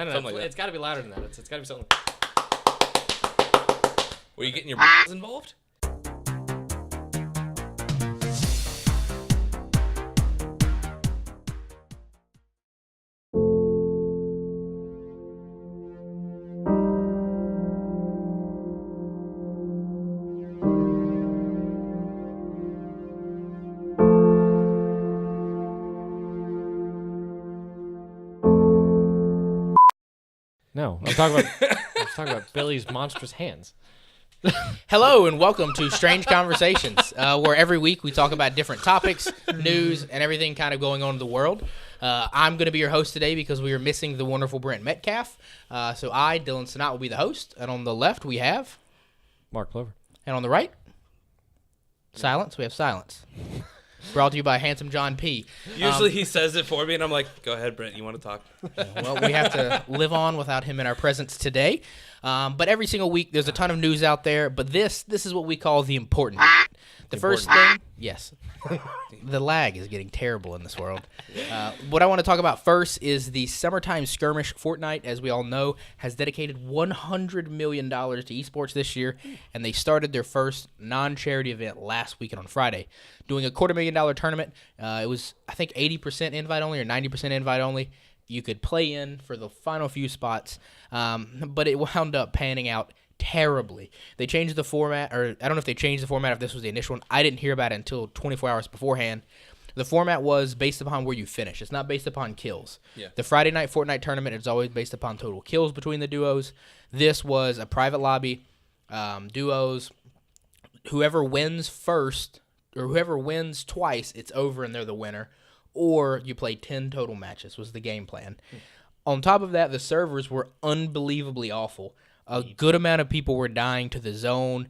No. Something like It's got to be louder than that. It's got to be something. Were you getting your involved? No, I'm talking about Billy's monstrous hands. Hello and welcome to Strange Conversations, where every week we talk about different topics, news, and everything kind of going on in the world. I'm going to be your host today because we are missing the wonderful Brent Metcalf. So I, Dylan Sinat, will be the host. And on the left, we have... Mark Plover. And on the right, silence. We have silence. Brought to you by Handsome John P. Usually he says it for me, and I'm like, go ahead, Brent, you want to talk? Well, we have to live on without him in our presence today. But every single week, there's a ton of news out there. But this is what we call the important. The first thing, yes. The lag is getting terrible in this world. What I want to talk about first is the SummerSkirmish. Fortnite, as we all know, has dedicated $100 million to esports this year, and they started their first non-charity event last weekend on Friday, doing a $250,000 tournament. It was, I think, 80% invite only or 90% invite only. You could play in for the final few spots, but it wound up panning out terribly. They changed the format, or I don't know if they changed the format, if this was the initial one. I didn't hear about it until 24 hours beforehand. The format was based upon where you finish. It's not based upon kills. Yeah. The Friday night Fortnite tournament is always based upon total kills between the duos. This was a private lobby, duos. Whoever wins first, or whoever wins twice, it's over and they're the winner. Or you play 10 total matches was the game plan. On top of that, the servers were unbelievably awful. A good amount of people were dying to the zone,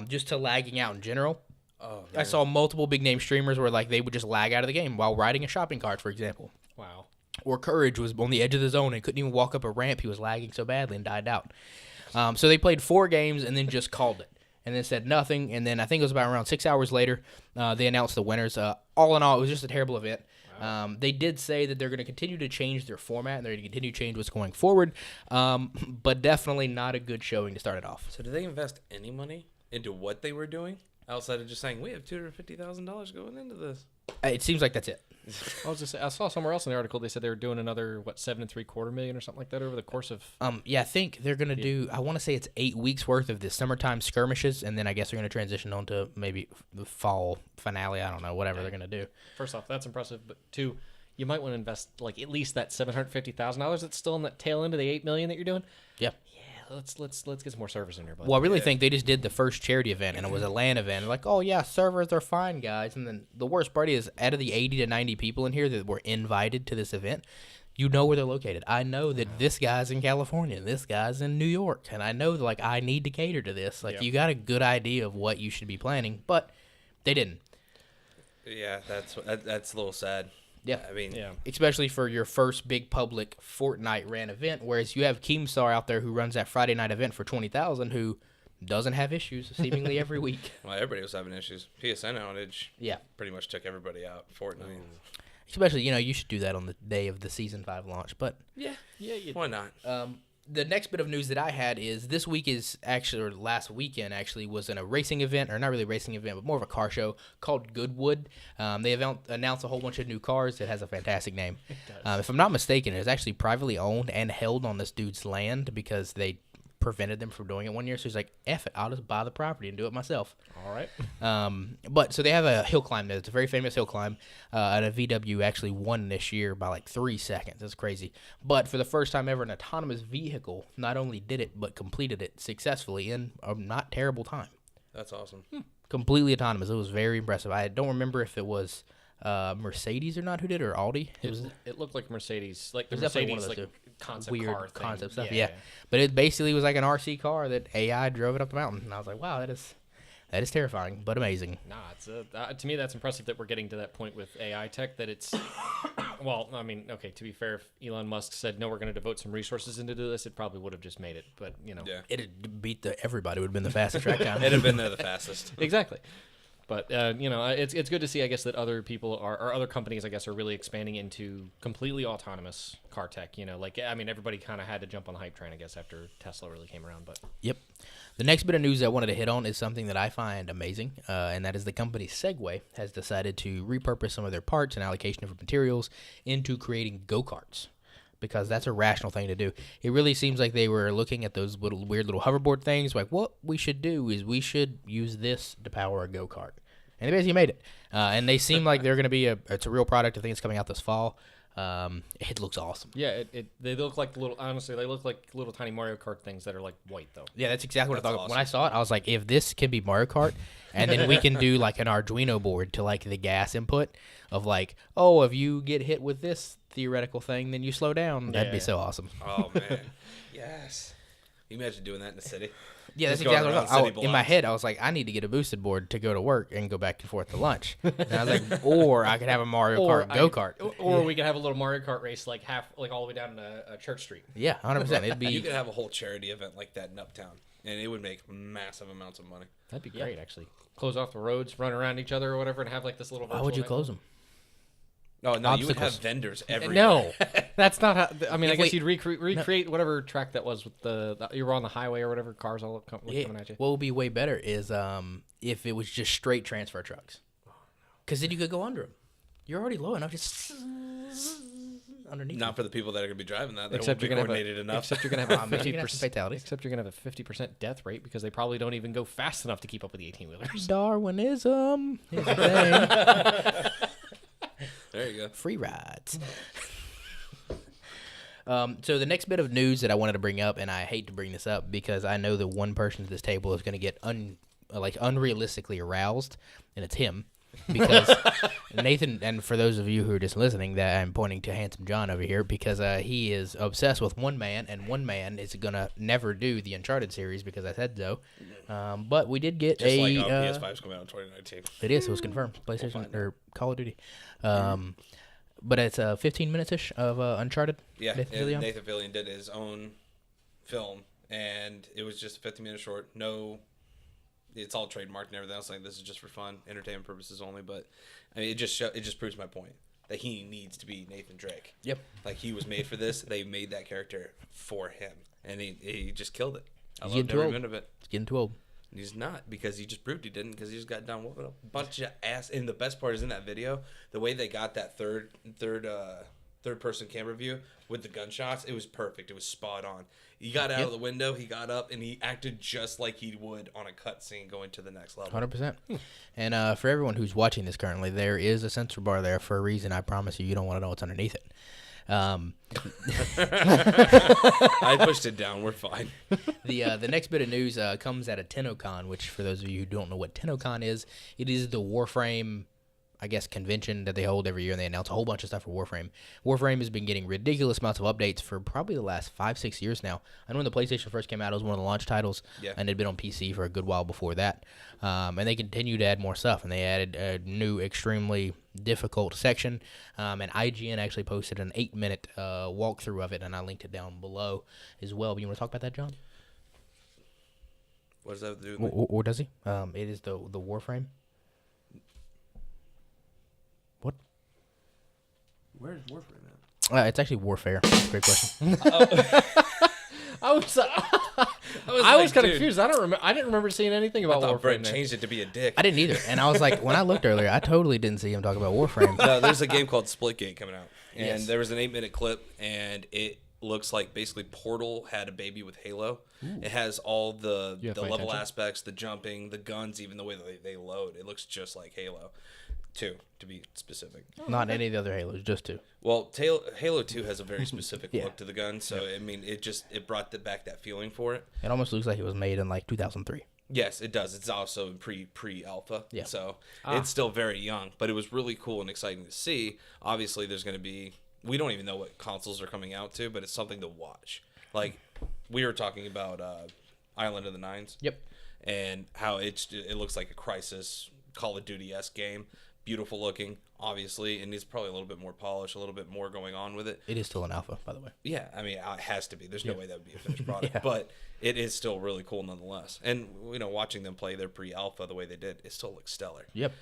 just to lagging out in general. Oh, I saw multiple big-name streamers where like they would just lag out of the game while riding a shopping cart, for example. Wow. Or Courage was on the edge of the zone and couldn't even walk up a ramp. He was lagging so badly and died out. So they played 4 games and then just called it. And then said nothing. And then I think it was about around 6 hours later, they announced the winners. All in all, it was just a terrible event. They did say that they're going to continue to change their format and they're going to continue to change what's going forward, but definitely not a good showing to start it off. So did they invest any money into what they were doing outside of just saying, we have $250,000 going into this? It seems like that's it. I saw somewhere else in the article they said they were doing another $7.75 million or something like that over the course of. Yeah, I think they're gonna do. I want to say it's 8 weeks worth of the summertime skirmishes, and then I guess they're gonna transition on to maybe the fall finale. I don't know, whatever they're gonna do. First off, that's impressive, but two, you might want to invest like at least that $750,000 that's still in that tail end of the $8 million that you're doing. Yeah. Let's get some more servers in here, bud. Well, I really think they just did the first charity event, and it was a LAN event. They're like, oh, yeah, servers are fine, guys. And then the worst part is, out of the 80 to 90 people in here that were invited to this event, you know where they're located. I know that this guy's in California, this guy's in New York, and I know, like, I need to cater to this. Like, you got a good idea of what you should be planning, but they didn't. Yeah, that's a little sad. Yeah, I mean, especially for your first big public Fortnite ran event, whereas you have Keemstar out there who runs that Friday night event for 20,000, who doesn't have issues seemingly every week. Well, everybody was having issues. PSN outage, pretty much took everybody out. Fortnite, especially you should do that on the day of the season 5 launch, but why not? The next bit of news that I had is this week is actually, or last weekend actually, was in a racing event, or not really a racing event, but more of a car show called Goodwood. They announced a whole bunch of new cars. It has a fantastic name. It does. If I'm not mistaken, it was actually privately owned and held on this dude's land because they prevented them from doing it one year. So he's like, F it, I'll just buy the property and do it myself. All right. But so they have a hill climb there. It's a very famous hill climb. And a VW actually won this year by like 3 seconds. That's crazy. But for the first time ever, an autonomous vehicle not only did it, but completed it successfully in a not terrible time. That's awesome. Completely autonomous. It was very impressive. I don't remember if it was Mercedes or not who did it, or Audi. It looked like Mercedes, like the definitely Mercedes one of those like concept weird car thing. concept stuff. Yeah. But it basically was like an RC car that AI drove it up the mountain, and I was like, wow, that is terrifying, but amazing. Nah, it's to me that's impressive that we're getting to that point with AI tech that it's. Well, I mean, okay. To be fair, if Elon Musk said no, we're going to devote some resources into this, it probably would have just made it. But It'd beat everybody. Would have been the fastest track time. It'd have been there the fastest. Exactly. But it's good to see, I guess, that other people or other companies, I guess, are really expanding into completely autonomous car tech. Everybody kind of had to jump on the hype train, I guess, after Tesla really came around. But Yep. The next bit of news I wanted to hit on is something that I find amazing, and that is the company Segway has decided to repurpose some of their parts and allocation of materials into creating go-karts, because that's a rational thing to do. It really seems like they were looking at those weird little hoverboard things, like what we should do is we should use this to power a go-kart. And they basically made it. And they seem like they're going to be it's a real product. I think it's coming out this fall. It looks awesome. Yeah, they look like they look like little tiny Mario Kart things that are like white though. Yeah, that's exactly what I thought. Awesome. When I saw it, I was like, if this can be Mario Kart, and then we can do like an Arduino board to like the gas input of like, oh, if you get hit with this theoretical thing, then you slow down. That'd be so awesome. Oh man, yes. Can you imagine doing that in the city? Yeah, that's Just going exactly what around I city thought. In my blocks. head, I was like, I need to get a boosted board to go to work and go back and forth to lunch. And I was like, or I could have a Mario Kart go-kart. Or we could have a little Mario Kart race like all the way down Church Street. Yeah, 100%. It'd You be could have a whole charity event like that in Uptown, and it would make massive amounts of money. That'd be great, actually. Close off the roads, run around each other or whatever, and have like this little. why would you close them? No, you would have Obstacles. vendors everywhere. No, that's not how. I mean, I guess Wait, you'd recreate whatever track that was with you were on the highway or whatever. Cars all coming at you. What would be way better is if it was just straight transfer trucks, because then you could go under them. You're already low enough, just underneath. Not for the people that are going to be driving that. They Except won't you're be gonna coordinated enough. Except you're gonna have a Maybe 50% you're gonna have some fatalities. Except you're gonna have a 50% death rate because they probably don't even go fast enough to keep up with the 18-wheelers. Darwinism is a thing. There you go. Free rides. So the next bit of news that I wanted to bring up, and I hate to bring this up because I know that one person at this table is going to get unrealistically aroused, and it's him. Because Nathan, and for those of you who are just listening, that I'm pointing to Handsome John over here, because he is obsessed with one man, and one man is going to never do the Uncharted series because I said so. But we did get Just a... like PS5's coming out in 2019. It is. It was confirmed. PlayStation or Call of Duty. But it's 15 minutes-ish of Uncharted. Yeah, Nathan and Fillion. Nathan Fillion did his own film, and it was just a 15-minute short. No, it's all trademarked and everything else. Like, this is just for fun, entertainment purposes only. But I mean, it just proves my point that he needs to be Nathan Drake. Yep. Like, he was made for this. They made that character for him, and he just killed it. I He's loved getting too every old. minute of it. It's getting too old. And he's not, because he just proved he didn't, because he just got done whooping a bunch of ass. And the best part is in that video, the way they got that third person camera view with the gunshots, it was perfect. It was spot on. He got out of the window, he got up, and he acted just like he would on a cutscene going to the next level. 100%. And for everyone who's watching this currently, there is a sensor bar there for a reason. I promise you, you don't want to know what's underneath it. I pushed it down. We're fine. The next bit of news comes out of TennoCon, which for those of you who don't know what TennoCon is, it is the Warframe, I guess, convention that they hold every year, and they announce a whole bunch of stuff for Warframe. Warframe has been getting ridiculous amounts of updates for probably the last 5-6 years now. I know when the PlayStation first came out, it was one of the launch titles, and it had been on PC for a good while before that. And they continue to add more stuff, and they added a new, extremely difficult section. And IGN actually posted an 8-minute walkthrough of it, and I linked it down below as well. But you want to talk about that, John? What does that have to do with me? Or does he? It is the Warframe. What? Where's Warframe at? It's actually Warfare. That's a great question. I was like, kind of dude, confused. I didn't remember seeing anything I about thought Brett Warframe there. changed it to be a dick. I didn't either. And I was like, when I looked earlier, I totally didn't see him talk about Warframe. No, there's a game called Splitgate coming out, and Yes. there was an 8-minute clip, and it looks like basically Portal had a baby with Halo. It has all the You have my level attention. aspects, the jumping, the guns, even the way that they load. It looks just like Halo 2, to be specific. Not any of the other Halos, just two. Well, Halo 2 has a very specific Yeah. look to the gun, so I mean, it brought back that feeling for it. It almost looks like it was made in like 2003. Yes, it does. It's also pre-alpha, Yeah. so it's still very young. But it was really cool and exciting to see. Obviously, there's going to be. We don't even know what consoles are coming out to, but it's something to watch. Like we were talking about Island of the Nines. Yep. And how it looks like a Crysis Call of Duty-esque game, beautiful looking, obviously, and it's probably a little bit more polished, a little bit more going on with it. It is still an alpha, by the way. Yeah, I mean, it has to be. There's no way that would be a finished product, Yeah. but it is still really cool nonetheless. And watching them play their pre-alpha the way they did, it still looks stellar. Yep.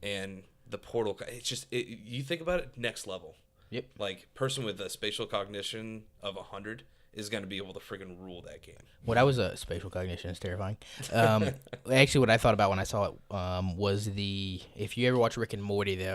And the portal, it's just you think about it, next level. Yep. Like person with a spatial cognition of 100 is going to be able to friggin' rule that game. When I was a spatial cognition, is terrifying. Actually, what I thought about when I saw it was if you ever watch Rick and Morty,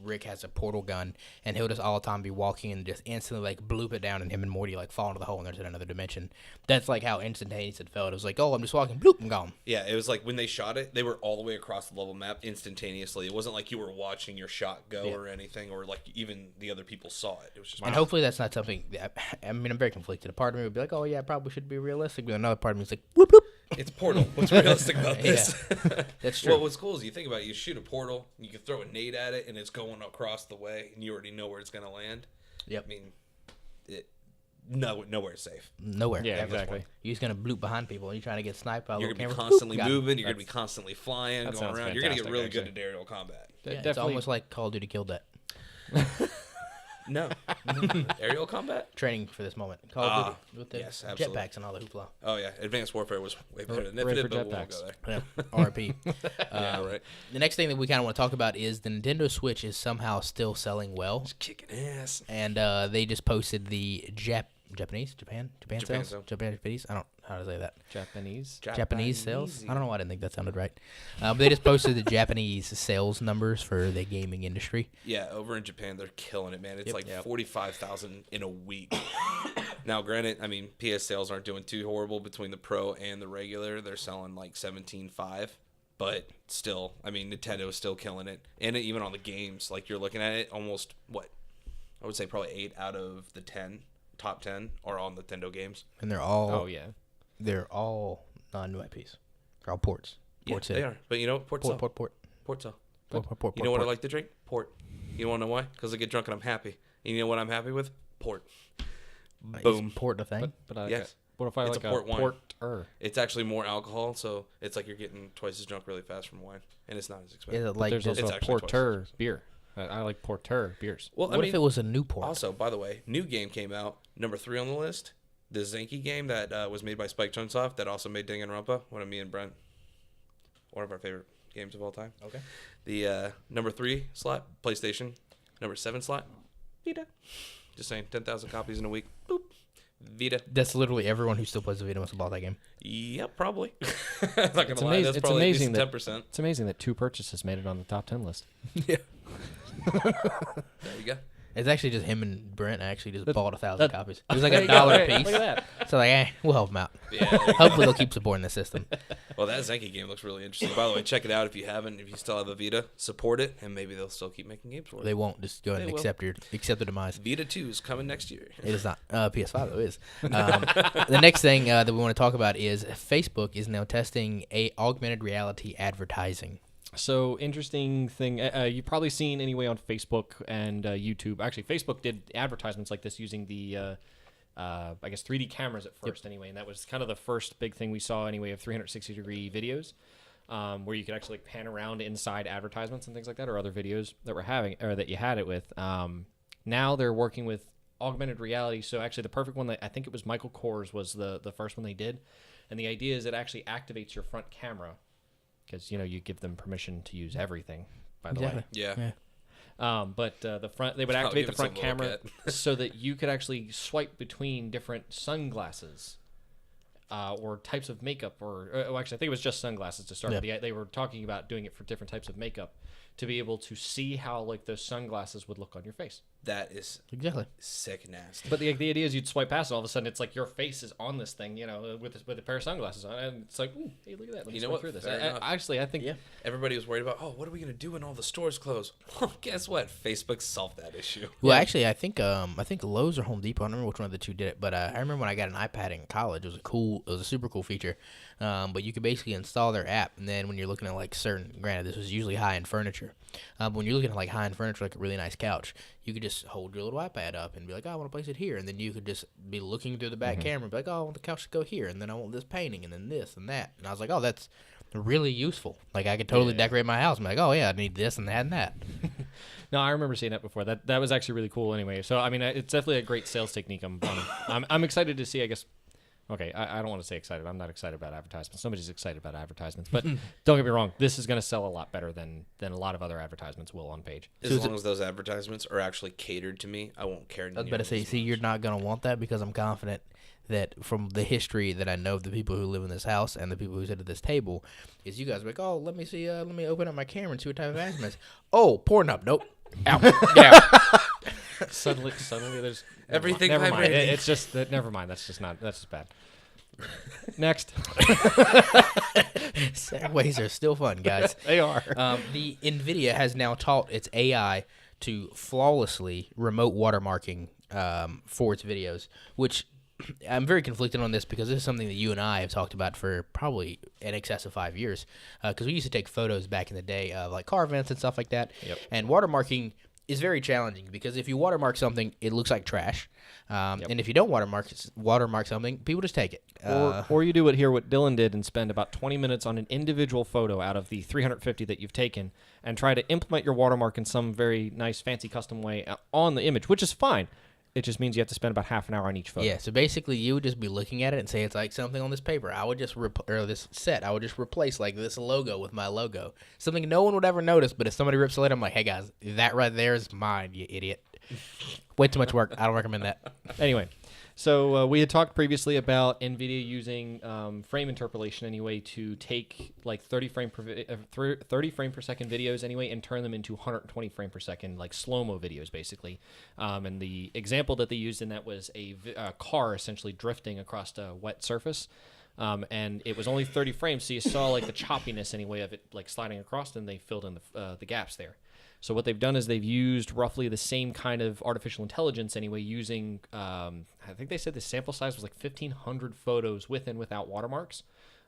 Rick has a portal gun, and he'll just all the time be walking and just instantly like bloop it down, and him and Morty like fall into the hole, and there's in another dimension. That's like how instantaneous it felt. It was like, oh, I'm just walking, bloop, I'm gone. Yeah, it was like when they shot it, they were all the way across the level map instantaneously. It wasn't like you were watching your shot go or anything, or like even the other people saw it. It was just And hopefully that's not something that, I mean, I'm very conflicted. A part of me would be like, oh yeah, probably should be realistic, but another part of me is like, whoop whoop. It's Portal. What's realistic about this? That's true. Well, what's cool is you think about it, you shoot a portal, you can throw a nade at it, and it's going across the way, and you already know where it's going to land. Yep. I mean, nowhere safe. Nowhere. Yeah, exactly. You're just gonna bloop behind people, and you're trying to get sniped by a You're little going to be camera. constantly Boop, got him. moving. You're going to be constantly flying, that going sounds around. You're going to get fantastic, really actually. good at aerial combat. Yeah, it's Definitely. almost like Call of Duty killed that. No. Aerial combat? Training for this moment. Call of Duty with the yes, absolutely. jetpacks and all the hoopla. Oh, yeah. Advanced Warfare was way better than Ready Infinite, for but we won't jetpacks. go there. Yeah. RP. Yeah, right. The next thing that we kind of want to talk about is the Nintendo Switch is somehow still selling well, Just kicking ass. and they just posted the Japan sales, Japanese. I don't know how to say that. Japanese sales. I don't know why I didn't think that sounded right. But they just posted the Japanese sales numbers for the gaming industry. Yeah, over in Japan, they're killing it, man. It's 45,000 in a week. Now, granted, I mean, PS sales aren't doing too horrible between the Pro and the regular. They're selling like 17.5. But still, I mean, Nintendo is still killing it. And even on the games, like you're looking at it, almost, I would say probably 8 out of the top 10 are all Nintendo games. And they're all Oh yeah. non-new IPs. They're all ports. Port They are. But you know what? Port sell. You know what I like to drink? Port. You want to know why? Because I get drunk and I'm happy. And you know what I'm happy with? Port. Boom. Is port a thing? But Yes. what if I It's like a port wine. porter? It's actually more alcohol, so it's like you're getting twice as drunk really fast from wine. And it's not as expensive. Is it like There's just, also a actually twice as porter expensive. beer. I like porter beers. Well, what if it was a new port? Also, by the way, new game came out, number 3 on the list. The Zenki game that was made by Spike Chunsoft that also made Danganronpa, one of me and Brent, one of our favorite games of all time. Okay. The number 3 slot, PlayStation. Number 7 slot, Vita. Just saying, 10,000 copies in a week. Boop. Vita. That's literally everyone who still plays the Vita must have bought that game. Yep, probably. I'm not gonna lie, amazing- that's it's probably amazing at that- least 10%. It's amazing that 2 purchases made it on the top 10 list. Yeah. There you go. It's actually just him and Brent actually just bought 1,000 that- copies. It was like There you go. $1 a Hey, piece. Look at that. So like, we'll help them out. Yeah. there you go. Hopefully they'll keep supporting the system. Well, that Zenki game looks really interesting. By the way, check it out if you haven't. If you still have a Vita, support it, and maybe they'll still keep making games for it. They won't just go ahead and They will. accept the demise. Vita 2 is coming next year. It is not. PS5 though is. The next thing that we want to talk about is Facebook is now testing augmented reality advertising. So interesting thing. You've probably seen anyway on Facebook and YouTube. Actually, Facebook did advertisements like this using the, I guess 3D cameras at first anyway, and that was kind of the first big thing we saw anyway of 360-degree videos, where you could actually pan around inside advertisements and things like that, or other videos that we're having or that you had it with. Now they're working with augmented reality. So actually, the perfect one that I think it was Michael Kors was the first one they did, and the idea is it actually activates your front camera. Because, you give them permission to use everything, by the way. Yeah. But the front, they would I'll activate give the it front some little camera so that you could actually swipe between different sunglasses or types of makeup. Actually, I think it was just sunglasses to start. Yeah. They were talking about doing it for different types of makeup to be able to see how like those sunglasses would look on your face. That is Exactly. sick nasty. But the idea is you'd swipe past and all of a sudden it's like your face is on this thing, with a pair of sunglasses on, and it's like, ooh, hey, look at that. Let me swipe through this. Fair enough. Actually, I think Everybody was worried about, what are we going to do when all the stores close? Well, guess what? Facebook solved that issue. Well, actually, I think Lowe's or Home Depot. I don't remember which one of the two did it, but I remember when I got an iPad in college, it was a super cool feature. But you could basically install their app, and then when you're looking at like granted, this was usually high-end furniture. But when you're looking at like high-end furniture, like a really nice couch, you could just hold your little iPad up and be like, oh, I want to place it here, and then you could just be looking through the back camera and be like, oh, I want the couch to go here, and then I want this painting, and then this and that. And I was like, oh, that's really useful. Like, I could totally decorate my house. I'm like, oh, yeah, I need this and that and that. No, I remember seeing that before. That was actually really cool anyway. So, I mean, it's definitely a great sales technique. I'm excited to see, I guess. Okay, I don't want to say excited. I'm not excited about advertisements. Somebody's excited about advertisements. But don't get me wrong. This is going to sell a lot better than a lot of other advertisements will on page. As long as those advertisements are actually catered to me, I won't care. I was about to say, see, you're not going to want that because I'm confident that from the history that I know of the people who live in this house and the people who sit at this table is you guys are like, oh, let me see, let me open up my camera and see what type of advertisements. Oh, Pornhub. Nope. Out. Get out. Suddenly, there's everything. Never mind. It's just that. Never mind. That's just bad. Next. Segways are still fun, guys. They are. The NVidia has now taught its AI to flawlessly remote watermarking for its videos, which I'm very conflicted on this because this is something that you and I have talked about for probably in excess of 5 years. Because we used to take photos back in the day of like car events and stuff like that. Yep. And watermarking is very challenging because if you watermark something, it looks like trash. And if you don't watermark something, people just take it. Or you do what Dylan did and spend about 20 minutes on an individual photo out of the 350 that you've taken and try to implement your watermark in some very nice, fancy, custom way on the image, which is fine. It just means you have to spend about half an hour on each photo. Yeah, so basically you would just be looking at it and say it's like something on this paper. I would just this set. I would just replace like this logo with my logo. Something no one would ever notice, but if somebody rips it later, I'm like, hey guys, that right there is mine, you idiot. Way too much work. I don't recommend that. Anyway, so we had talked previously about NVIDIA using frame interpolation anyway to take like 30 frame per second videos anyway and turn them into 120 frame per second like slow-mo videos basically. And the example that they used in that was a car essentially drifting across a wet surface. And it was only 30 frames, so you saw like the choppiness anyway of it like sliding across, and they filled in the gaps there. So what they've done is they've used roughly the same kind of artificial intelligence anyway, using, I think they said the sample size was like 1,500 photos with and without watermarks,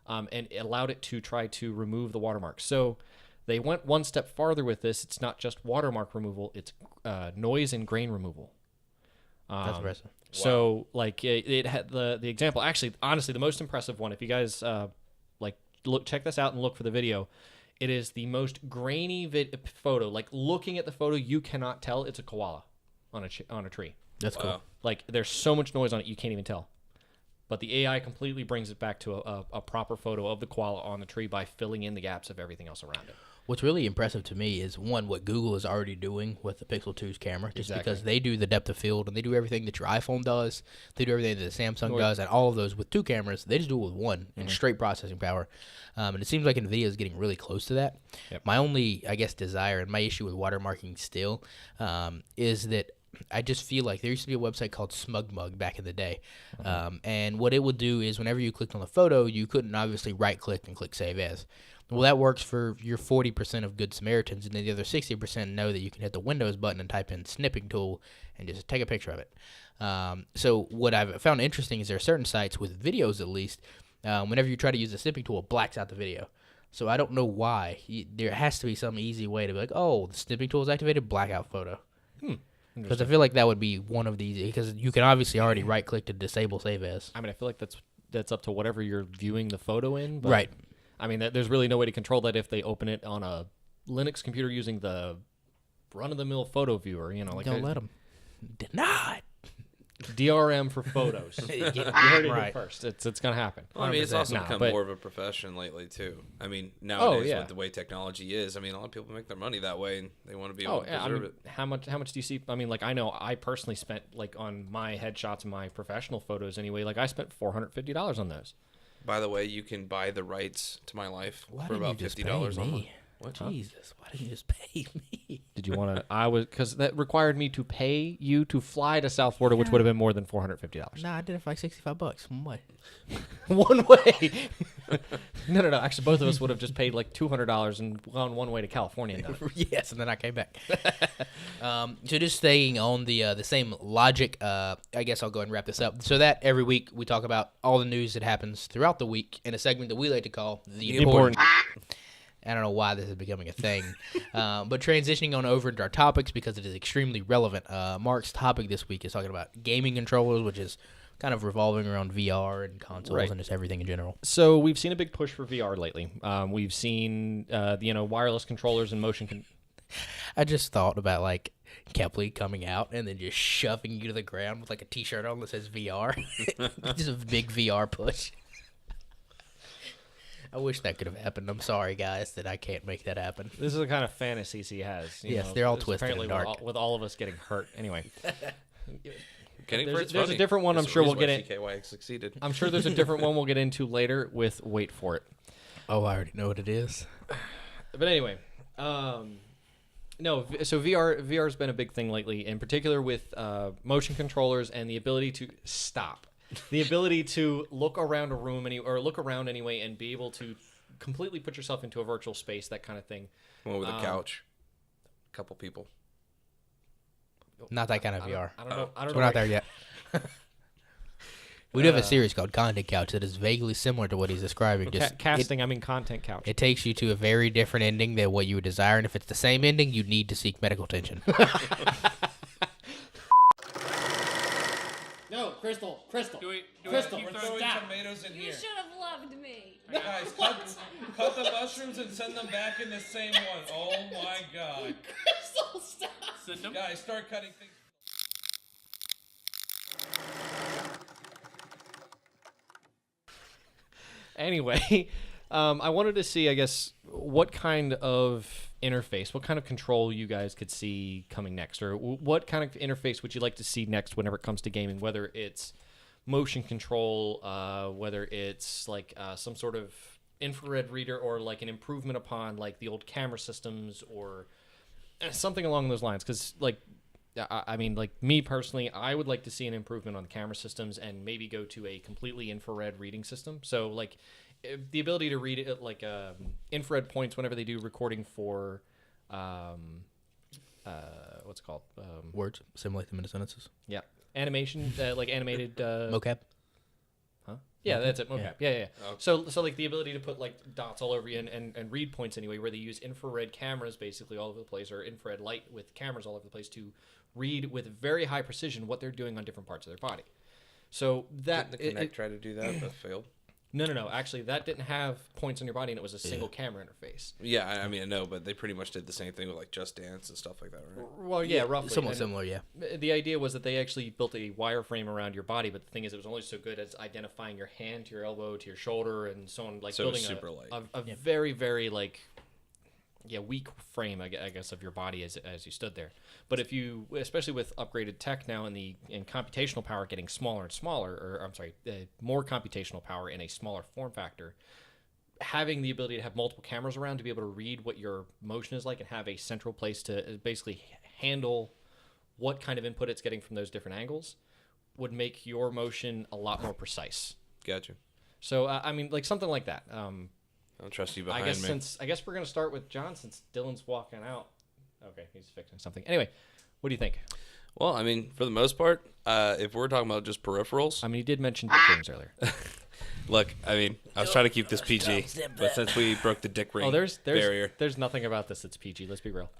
and it allowed it to try to remove the watermarks. So they went one step farther with this. It's not just watermark removal, it's noise and grain removal. That's impressive. So like it had the example, actually, honestly, the most impressive one, if you guys check this out and look for the video, it is the most grainy photo. Like looking at the photo, you cannot tell it's a koala on a tree. That's cool. Like there's so much noise on it, you can't even tell. But the AI completely brings it back to a proper photo of the koala on the tree by filling in the gaps of everything else around it. What's really impressive to me is, one, what Google is already doing with the Pixel 2's camera, just because they do the depth of field, and they do everything that your iPhone does, they do everything that the Samsung does, and all of those with 2 cameras. They just do it with 1 and straight processing power. And it seems like NVIDIA is getting really close to that. Yep. My only, I guess, desire and my issue with watermarking still is that I just feel like there used to be a website called SmugMug back in the day. And what it would do is whenever you clicked on the photo, you couldn't obviously right-click and click Save As. Well, that works for your 40% of Good Samaritans, and then the other 60% know that you can hit the Windows button and type in snipping tool and just take a picture of it. So what I've found interesting is there are certain sites with videos, at least, whenever you try to use the snipping tool, it blacks out the video. So I don't know why. There has to be some easy way to be like, oh, the snipping tool is activated, blackout photo. Because I feel like that would be one of these, because you can obviously already right-click to disable Save As. I mean, I feel like that's up to whatever you're viewing the photo in. But right. I mean, there's really no way to control that if they open it on a Linux computer using the run-of-the-mill photo viewer. You know, like don't let them. Denied. DRM for photos. You heard it here first. It's gonna happen. Well, I mean, it's also become more of a profession lately too. I mean, nowadays with the way technology is, I mean, a lot of people make their money that way, and they want to be able to preserve it. How much do you see? I mean, like I know I personally spent like on my headshots and my professional photos anyway. Like I spent $450 on those. By the way, you can buy the rights to my life for about $50 a month. What? Jesus, why didn't you just pay me? Did you want to? Because that required me to pay you to fly to South Florida, which would have been more than $450. Nah, I did it for like $65. One way. One way. No. Actually, both of us would have just paid like $200 and gone one way to California. Yes, and then I came back. So just staying on the same logic, I guess I'll go ahead and wrap this up. So that every week we talk about all the news that happens throughout the week in a segment that we like to call the important. I don't know why this is becoming a thing. But transitioning on over into our topics because it is extremely relevant. Mark's topic this week is talking about gaming controllers, which is kind of revolving around VR and consoles Right. and just everything in general. So we've seen a big push for VR lately. We've seen wireless controllers and I just thought about like Kepley coming out and then just shoving you to the ground with like a T-shirt on that says VR. Just a big VR push. I wish that could have happened. I'm sorry, guys, that I can't make that happen. This is the kind of fantasies he has. Yes, they're all It's twisted and apparently dark. with all of us getting hurt. Anyway, There's there's a different one. I'm sure we'll get in. CKY succeeded. I'm sure there's a different one we'll get into later with wait for it. Oh, I already know what it is. But anyway, no. So VR's been a big thing lately, in particular with motion controllers and the ability to stop, the ability to look around a room look around anyway, and be able to completely put yourself into a virtual space, that kind of thing. One with a couch, a couple people. Not that kind of VR. I don't know. We're not there yet. We do have a series called Content Couch that is vaguely similar to what he's describing. Just Content couch. It takes you to a very different ending than what you would desire, and if it's the same ending, you need to seek medical attention. No, Crystal. Crystal, we're throwing tomatoes in You here. should have loved me. Guys, cut the mushrooms and send them back in the same one. Oh my god. Crystal, stop. Guys, start cutting things. Anyway, I wanted to see, I guess, what kind of interface, what kind of control you guys could see coming next, or what kind of interface would you like to see next whenever it comes to gaming, whether it's motion control, whether it's like some sort of infrared reader, or like an improvement upon like the old camera systems, or something along those lines. Because like, I mean, like me personally, I would like to see an improvement on the camera systems and maybe go to a completely infrared reading system. So like the ability to read it like infrared points whenever they do recording for what's it called? Words, simulate them into sentences. Yeah, animation, like animated Mocap. Huh? Yeah, that's it. Mocap. Yeah. Okay. So like the ability to put like dots all over you and read points anyway, where they use infrared cameras basically all over the place, or infrared light with cameras all over the place to read with very high precision what they're doing on different parts of their body. So that Didn't the Kinect try to do that, but failed? No. Actually, that didn't have points on your body, and it was a single camera interface. Yeah, I mean, I know, but they pretty much did the same thing with like Just Dance and stuff like that, right? Well, yeah, roughly. Somewhat And similar, yeah. the idea was that they actually built a wireframe around your body, but the thing is, it was only so good as identifying your hand to your elbow to your shoulder and so on, like So it was building super light. a very, very like weak frame, I guess, of your body as you stood there. But if you, especially with upgraded tech now and computational power getting smaller and smaller, or I'm sorry, more computational power in a smaller form factor, having the ability to have multiple cameras around to be able to read what your motion is like and have a central place to basically handle what kind of input it's getting from those different angles would make your motion a lot more precise. Gotcha. So I mean, like something like that. I don't trust you behind me. I guess we're gonna start with John since Dylan's walking out. Okay, he's fixing something. Anyway, what do you think? Well, I mean, for the most part, if we're talking about just peripherals, I mean, he did mention dick rings earlier. look, I mean, I was trying to keep this PG, but since we broke the dick ring barrier, there's nothing about this that's PG. Let's be real.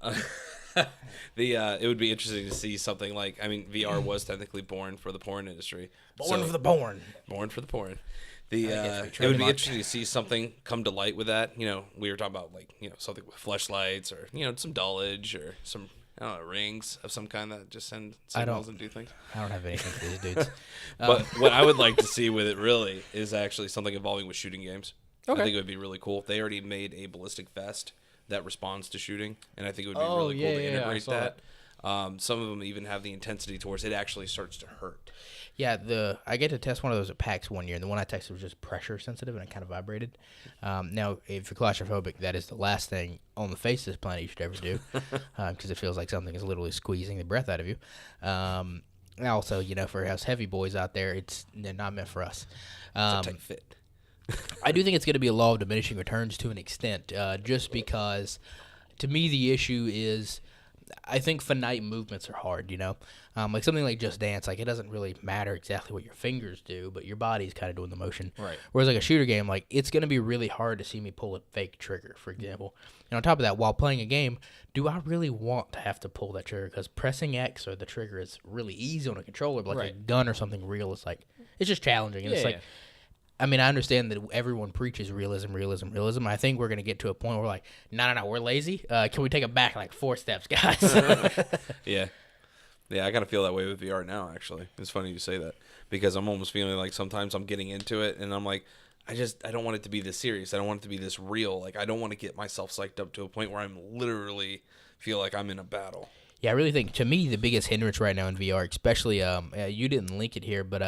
it would be interesting to see something like, I mean, VR was technically born for the porn industry. Born for the porn. Born for the porn. It would be interesting to see something come to light with that. You know, we were talking about like, you know, something with fleshlights or, you know, some dullage or some, I don't know, rings of some kind that just send signals and do things. I don't have anything for these dudes. But what I would like to see with it really is actually something involving with shooting games. Okay. I think it would be really cool. They already made a ballistic vest that responds to shooting, and I think it would be Oh, really cool yeah, to yeah, I integrate saw that. Some of them even have the intensity towards it actually starts to hurt. Yeah, I get to test one of those at PAX one year, and the one I tested was just pressure sensitive, and it kind of vibrated. Now, if you're claustrophobic, that is the last thing on the face of this planet you should ever do, because it feels like something is literally squeezing the breath out of you. Also, you know, for us heavy boys out there, they're not meant for us. It's a tight fit. I do think it's going to be a law of diminishing returns to an extent, just because, to me, the issue is I think finite movements are hard, like something like Just Dance, like it doesn't really matter exactly what your fingers do, but your body's kind of doing the motion. Right. Whereas like a shooter game, like it's going to be really hard to see me pull a fake trigger, for example. And on top of that, while playing a game, do I really want to have to pull that trigger? Because pressing X or the trigger is really easy on a controller, but like a gun or something real is like, it's just challenging. And it's like, I mean, I understand that everyone preaches realism. I think we're going to get to a point where we're like, no, we're lazy. Can we take it back like 4 steps, guys? Yeah. Yeah, I kind of feel that way with VR now, actually. It's funny you say that because I'm almost feeling like sometimes I'm getting into it and I'm like, I don't want it to be this serious. I don't want it to be this real. Like, I don't want to get myself psyched up to a point where I'm literally feel like I'm in a battle. Yeah, I really think, to me, the biggest hindrance right now in VR, especially, you didn't link it here, but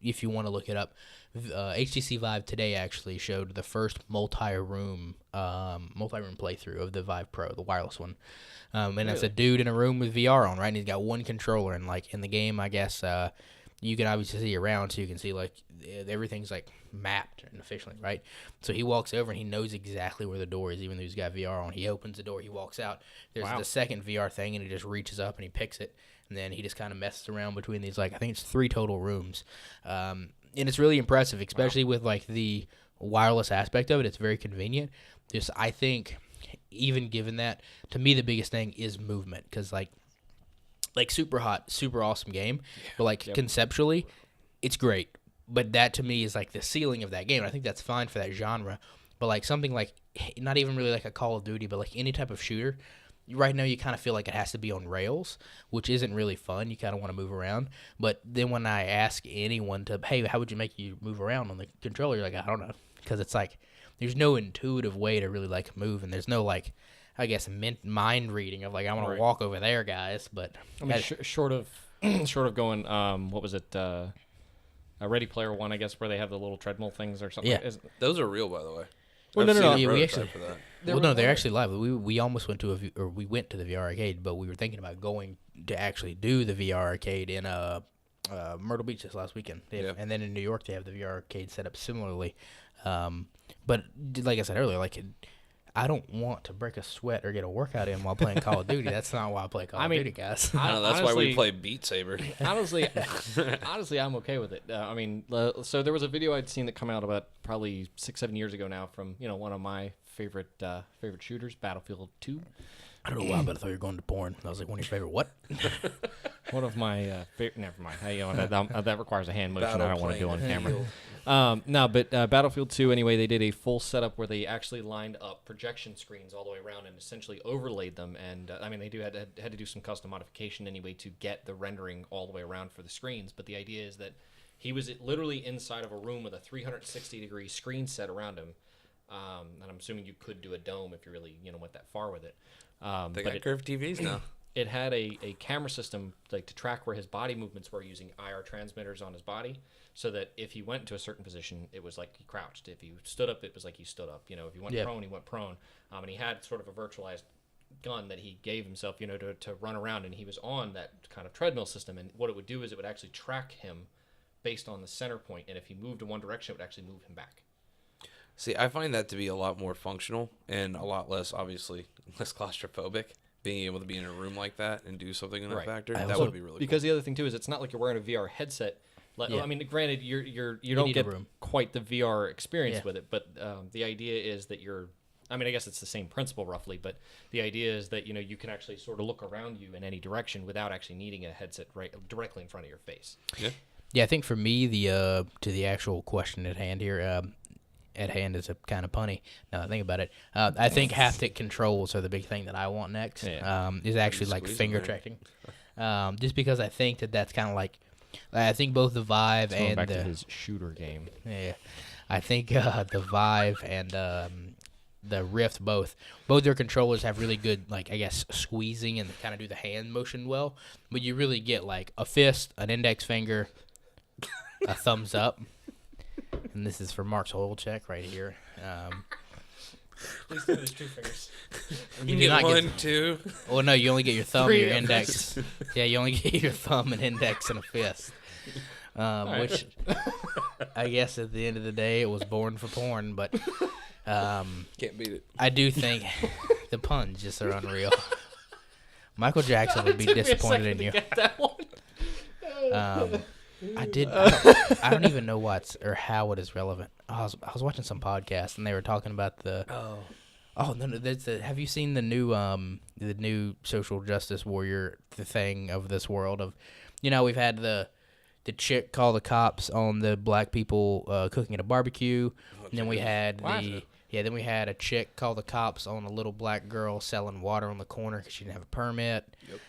if you want to look it up, HTC Vive today actually showed the first multi-room playthrough of the Vive Pro, the wireless one. And it's a dude in a room with VR on, right? And he's got one controller, and like in the game, I guess you can obviously see around, so you can see like everything's like mapped and efficiently, right? So he walks over and he knows exactly where the door is, even though he's got VR on. He opens the door, he walks out. There's the second VR thing, and he just reaches up and he picks it, and then he just kind of messes around between these, like I think it's 3 total rooms. And it's really impressive, especially with like the wireless aspect of it. It's very convenient. Just I think, even given that, to me the biggest thing is movement, because like super hot, super awesome game, but like conceptually, it's great. But that to me is like the ceiling of that game. I think that's fine for that genre. But like something like, not even really like a Call of Duty, but like any type of shooter, right now you kind of feel like it has to be on rails, which isn't really fun. You kind of want to move around. But then when I ask anyone to, hey, how would you make you move around on the controller? You're like, I don't know. Because it's like, there's no intuitive way to really like move. And there's no like, I guess, mind reading of like, I want to walk over there, guys. But I mean, short of going, what was it? A Ready Player One, I guess, where they have the little treadmill things or something. Yeah. Those are real, by the way. Well, no. Yeah, we actually, they're actually live. We almost went to we went to the VR arcade, but we were thinking about going to actually do the VR arcade in Myrtle Beach this last weekend. And then in New York, they have the VR arcade set up similarly. But like I said earlier, like I don't want to break a sweat or get a workout in while playing Call of Duty. That's not why I play Call of Duty, guys. No, that's why we play Beat Saber. Honestly, I'm okay with it. I mean, so there was a video I'd seen that come out about probably 6-7 years ago now from one of my favorite shooters, Battlefield 2. I don't know why, but I thought you were going to porn. I was like, one of your favorite what? One of my favorite. Never mind. That requires a hand motion. I don't want to do on camera. No, but Battlefield 2, anyway, they did a full setup where they actually lined up projection screens all the way around and essentially overlaid them. And I mean, they had to do some custom modification anyway to get the rendering all the way around for the screens. But the idea is that he was literally inside of a room with a 360-degree screen set around him. And I'm assuming you could do a dome if you really went that far with it. They got curved TVs now. It had a camera system like to track where his body movements were using IR transmitters on his body, so that if he went to a certain position, it was like he crouched. If he stood up, it was like he stood up. If he went prone, he went prone. And he had sort of a virtualized gun that he gave himself, to run around, and he was on that kind of treadmill system. And what it would do is it would actually track him based on the center point, and if he moved in one direction, it would actually move him back. See, I find that to be a lot more functional and a lot less, obviously, less claustrophobic. Being able to be in a room like that and do something in that factor, that would be really because cool. The other thing too is it's not like you're wearing a VR headset. I mean, granted, you don't get quite the VR experience with it, but the idea is that I guess it's the same principle roughly, but the idea is that you can actually sort of look around you in any direction without actually needing a headset right directly in front of your face. Yeah, I think for me, to the actual question at hand here. At hand is a kind of punny. Now that I think about it, I think haptic controls are the big thing that I want next. Is actually like finger tracking, just because I think that's kind of like, I think both the Vive and back to his shooter game. Yeah, I think the Vive and the Rift both their controllers have really good, like I guess, squeezing and kind of do the hand motion well, but you really get like a fist, an index finger, a thumbs up. And this is for Mark's oil check right here. Please do those 2 fingers. You get 1, 2. Oh no, you only get your thumb, and your index. Yeah, you only get your thumb and index and a fist. Which, I guess, at the end of the day, it was born for porn. But can't beat it. I do think the puns just are unreal. Michael Jackson would be Took me a disappointed second in to you. get that one. I don't even know what's or how it is relevant. I was watching some podcast and they were talking about the. Oh no! Have you seen the new social justice warrior thing of this world of, we've had the chick call the cops on the black people cooking at a barbecue, and then we had then we had a chick call the cops on a little black girl selling water on the corner because she didn't have a permit. Yep.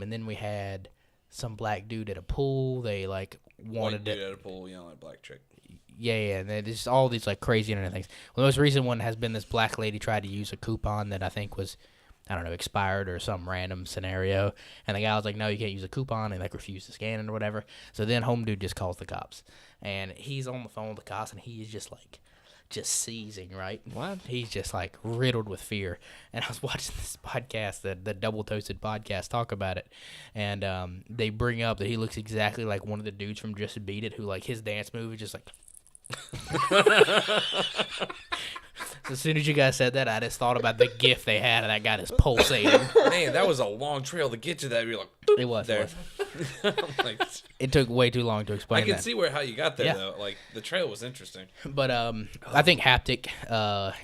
And then we had some black dude at a pool. They wanted dude at a pool yelling at black chick. Yeah, and there's just all these crazy internet things. Well, the most recent one has been this black lady tried to use a coupon that I think was, I don't know, expired or some random scenario. And the guy was like, no, you can't use a coupon, and refused to scan it or whatever. So then home dude just calls the cops. And he's on the phone with the cops, and he is just seizing, right? What? He's just riddled with fear. And I was watching this podcast, the Double Toasted podcast, talk about it. And they bring up that he looks exactly like one of the dudes from Just Beat It, who his dance move is just As soon as you guys said that, I just thought about the gif they had of that guy that's pulsating. Man, that was a long trail to get to that. You're like, it was. there. It took way too long to explain. I can that. see how you got there though. The trail was interesting. But I think haptic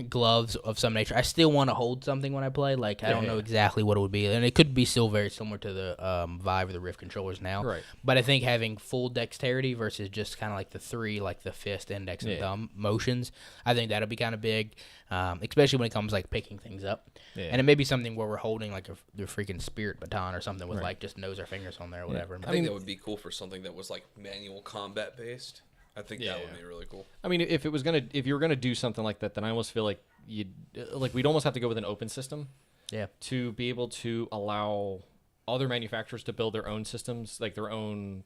gloves of some nature. I still want to hold something when I play. I don't know exactly what it would be, and it could be still very similar to the Vive or the Rift controllers now. Right. But I think having full dexterity versus just kind of the three, the fist, index, and thumb motions, I think that'll be kind of big. Especially when it comes picking things up, and it may be something where we're holding the freaking spirit baton or something with just nose or fingers on there or whatever. I think that would be cool for something that was manual combat based. I think that would be really cool. I mean, if you were gonna do something like that, then I almost feel like we'd almost have to go with an open system. Yeah. To be able to allow other manufacturers to build their own systems, their own,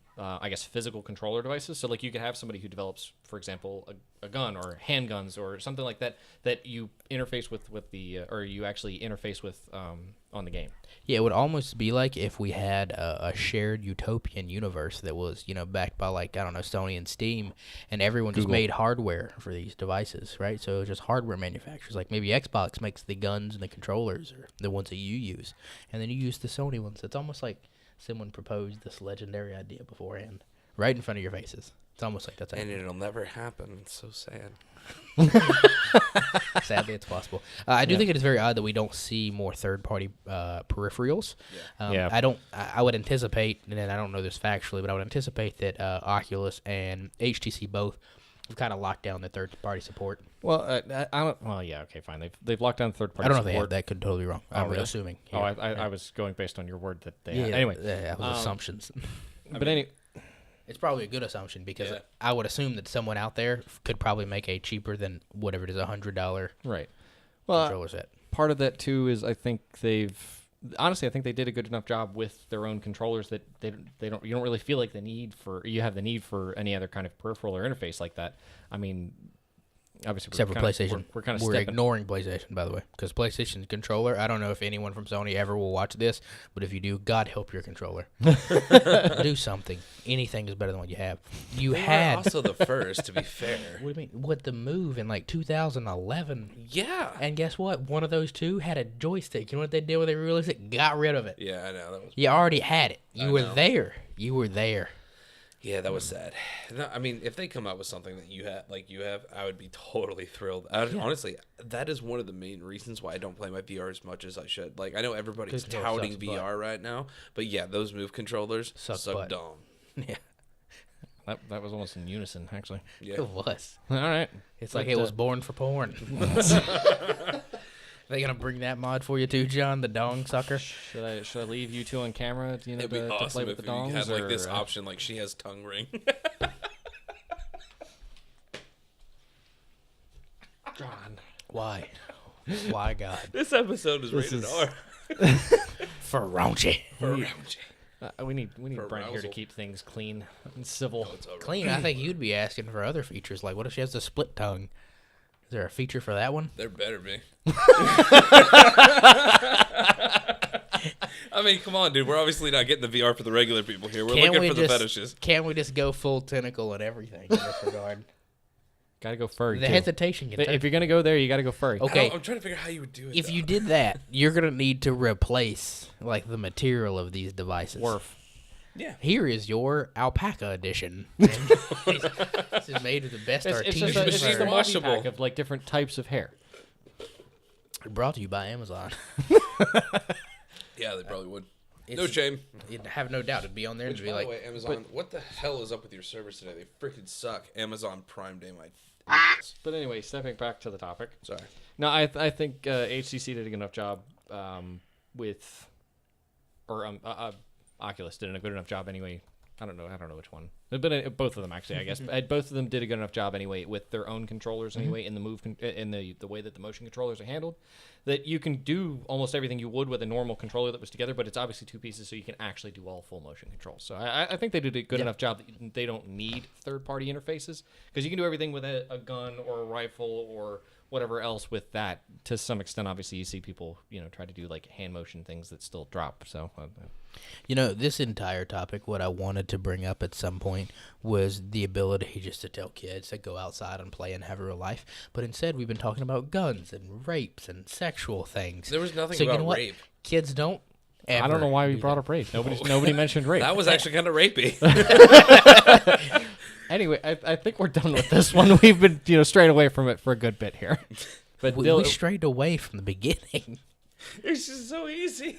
physical controller devices. So, you could have somebody who develops, for example, a gun or handguns or something like that you interface with the, or you actually interface with on the game. Yeah, it would almost be like if we had a shared utopian universe that was, backed by Sony and Steam, and everyone just made hardware for these devices, right? So just hardware manufacturers, maybe Xbox makes the guns and the controllers, or the ones that you use, and then you use the Sony ones. It's almost like someone proposed this legendary idea beforehand, right in front of your faces. It's almost like that's and it'll never happen. It's so sad. Sadly, it's possible. I do think it is very odd that we don't see more third-party peripherals. I would anticipate, and I don't know this factually, but I would anticipate that Oculus and HTC both have kind of locked down the third-party support. Well, I don't. Well, yeah, okay, fine. They've locked down third-party. I don't know support. if they have. That could totally be wrong. I'm really? assuming. Oh, I was going based on your word that they. Had. Anyway, that was assumptions. Anyway. It's probably a good assumption because I would assume that someone out there could probably make a cheaper than whatever it is, $100 controller set. Part of that too is I think they did a good enough job with their own controllers that you don't really feel like you have the need for any other kind of peripheral or interface like that. I mean, obviously, except for PlayStation, we're ignoring PlayStation, by the way, because PlayStation's controller. I don't know if anyone from Sony ever will watch this, but if you do, God help your controller. Do something. Anything is better than what you have. They were also the first, to be fair. What do you mean? With the Move in 2011. Yeah. And guess what? One of those two had a joystick. You know what they did when they released it? Got rid of it. Yeah, I know. That was. You already had it. You were there. You were there. Yeah, that was sad. No, I mean, if they come out with something that you have, I would be totally thrilled. Honestly, that is one of the main reasons why I don't play my VR as much as I should. I know everybody's touting VR right now, but yeah, those Move controllers suck dumb. Yeah. That was almost in unison, actually. Yeah. It was. All right. It's like it was born for porn. They gonna bring that mod for you too, John? The dong sucker. Should I leave you two on camera? It'd be awesome to play with the dongs, if you had this option, she has tongue ring. John, why? Why, God? This episode is rated R. For raunchy. We need Brent here to keep things clean and civil. Clean. I think you'd be asking for other features. What if she has the split tongue? Is there a feature for that one? There better be. I mean, come on, dude. We're obviously not getting the VR for the regular people here. We're looking for the fetishes. Can't we just go full tentacle and everything in this regard? Gotta go furry. The too. hesitation can If you're gonna go there, you gotta go furry. Okay. I'm trying to figure out how you would do it. If though. you did that, you're gonna need to replace like the material of these devices. Worf. Yeah. Here is your alpaca edition. This is made with the best It's artesian just a fur. multi pack of like different types of hair. Brought to you by Amazon. Yeah, they probably would. No It's- shame. You'd have no doubt it'd be on there and Which, be by like, the way, Amazon, what the hell is up with your servers today? They freaking suck. Amazon Prime Day, my ass. But anyway, stepping back to the topic. Sorry. No, I think HTC did a good enough job with, or Oculus did a good enough job anyway. I don't know which one, but both of them actually, I guess. But both of them did a good enough job anyway with their own controllers anyway, in the in the way that the motion controllers are handled, that you can do almost everything you would with a normal controller that was together, but it's obviously two pieces, so you can actually do all full motion controls. So I think they did a good enough job that they don't need third-party interfaces, because you can do everything with a gun or a rifle or whatever else with that. To some extent, obviously, you see people, try to do like hand motion things that still drop. So, this entire topic, what I wanted to bring up at some point was the ability just to tell kids to go outside and play and have a real life. But instead, we've been talking about guns and rapes and sexual things. There was nothing So you about know what? rape. Kids don't ever I don't know why we do brought that. up rape. Nobody mentioned rape. That was actually kind of rapey. Anyway, I think we're done with this one. We've been strayed away from it for a good bit here. But We strayed away from the beginning. It's just so easy.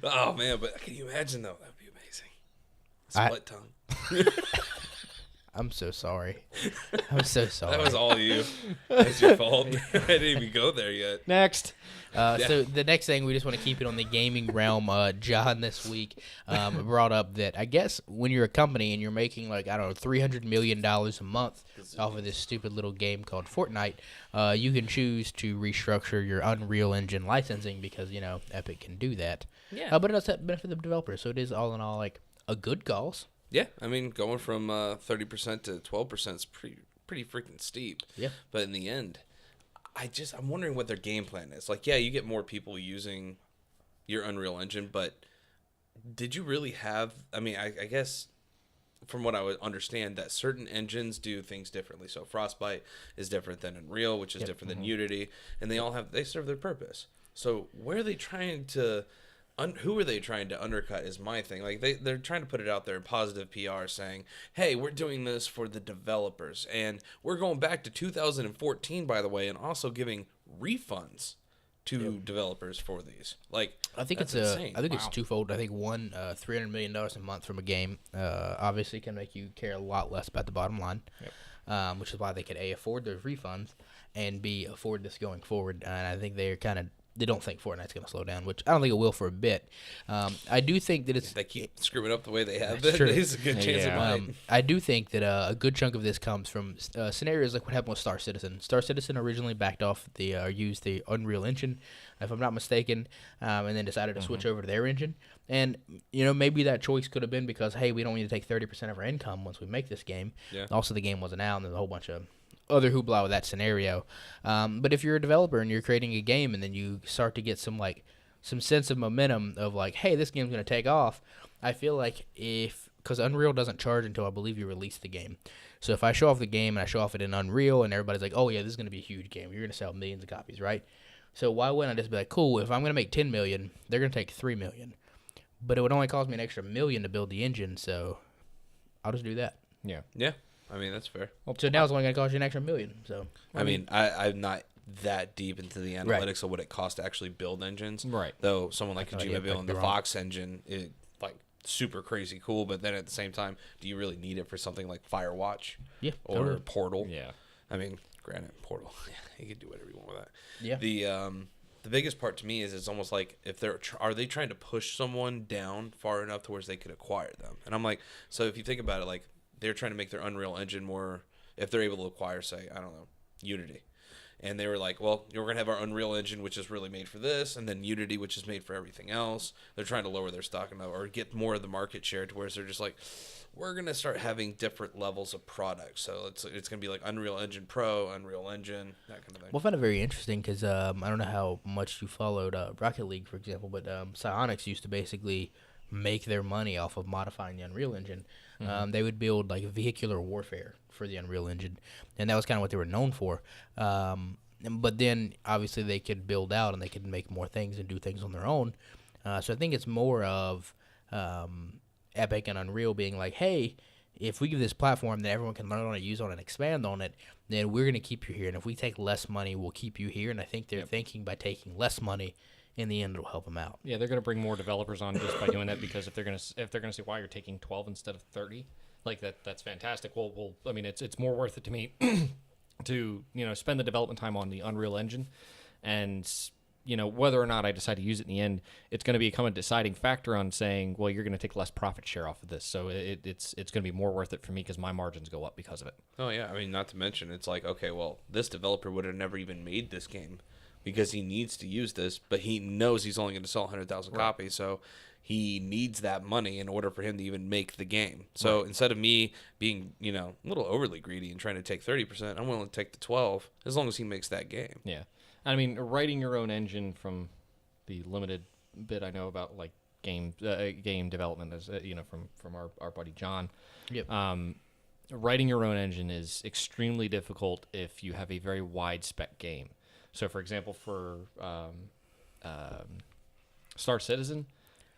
Oh, man, but can you imagine, though? That would be amazing. Split tongue. I'm so sorry. I'm so sorry. That was all you. That's your fault. I didn't even go there yet. next. So the next thing, we just want to keep it on the gaming realm. John this week brought up that I guess when you're a company and you're making like, I don't know, $300 million a month off of this stupid little game called Fortnite, you can choose to restructure your Unreal Engine licensing because, Epic can do that. Yeah. But it does benefit the developers. So it is all in all like a good cause. Yeah, I mean, going from 30% to 12% is pretty freaking steep. Yeah. But in the end, I'm wondering what their game plan is. Like, yeah, you get more people using your Unreal Engine, but did you really have? I mean, I guess from what I would understand, that certain engines do things differently. So Frostbite is different than Unreal, which is different than Unity, and they serve their purpose. So where are they trying to? Who are they trying to undercut is my thing. Like they're trying to put it out there in positive PR saying, hey, we're doing this for the developers. And we're going back to 2014, by the way, and also giving refunds to developers for these. Like, I think that's it's insane. I think it's twofold. I think one, $300 million a month from a game, obviously can make you care a lot less about the bottom line, which is why they could A, afford those refunds, and B, afford this going forward. And I think they don't think Fortnite's going to slow down, which I don't think it will for a bit. I do think that If they keep screwing up the way they have. That's true. There's a good chance it might. I do think that a good chunk of this comes from scenarios like what happened with Star Citizen. Star Citizen originally backed off used the Unreal Engine, if I'm not mistaken, and then decided to switch over to their engine. And maybe that choice could have been because, hey, we don't need to take 30% of our income once we make this game. Yeah. Also, the game wasn't out, and there's a whole bunch of other hoopla with that scenario. But if you're a developer and you're creating a game and then you start to get some sense of momentum of like, hey, this game's going to take off, I feel like because Unreal doesn't charge until I believe you release the game. So if I show off the game and I show off it in Unreal and everybody's like, oh yeah, this is going to be a huge game. You're going to sell millions of copies, right? So why wouldn't I just be like, cool, if I'm going to make 10 million, they're going to take 3 million. But it would only cost me an extra $1 million to build the engine, so I'll just do that. Yeah. Yeah. I mean, that's fair. So now it's only going to cost you an extra $1 million. So I mean, I'm not that deep into the analytics of what it costs to actually build engines. Right. Though someone like Kojima building the wrong. Fox engine is like super crazy cool, but then at the same time, do you really need it for something like Firewatch? Yeah. Or totally. Portal? Yeah. I mean, granted, Portal, you can do whatever you want with that. Yeah. The biggest part to me is it's almost like if are they trying to push someone down far enough to where they could acquire them? And I'm like, so if you think about it, like they're trying to make their Unreal Engine more, if they're able to acquire, say, I don't know, Unity. And they were like, well, we're going to have our Unreal Engine, which is really made for this, and then Unity, which is made for everything else. They're trying to lower their stock or get more of the market share to where they're just like, we're going to start having different levels of products. So it's going to be like Unreal Engine Pro, Unreal Engine, that kind of thing. Well, I found it very interesting because I don't know how much you followed Rocket League, for example, but Psyonix used to basically make their money off of modifying the Unreal Engine. They would build like vehicular warfare for the Unreal Engine, and that was kind of what they were known for. But then obviously they could build out and they could make more things and do things on their own. So I think it's more of Epic and Unreal being like, hey, if we give this platform that everyone can learn on it, use on it, and expand on it, then we're going to keep you here. And if we take less money, we'll keep you here. And I think they're thinking by taking less money, in the end, it'll help them out. Yeah, they're going to bring more developers on just by doing that, because if they're going to say why you're taking 12 instead of 30, like that's fantastic. Well, I mean, it's more worth it to me to spend the development time on the Unreal Engine, and whether or not I decide to use it in the end, it's going to become a deciding factor on saying, well, you're going to take less profit share off of this, so it's going to be more worth it for me because my margins go up because of it. Oh yeah, I mean, not to mention, it's like, okay, well, this developer would have never even made this game because he needs to use this, but he knows he's only going to sell 100,000 copies, so he needs that money in order for him to even make the game. So instead of me being, a little overly greedy and trying to take 30%, I'm willing to take the 12 as long as he makes that game. Yeah. I mean, writing your own engine, from the limited bit I know about like game development, as from our buddy John. Yep. Writing your own engine is extremely difficult if you have a very wide spec game. So, for example, for Star Citizen,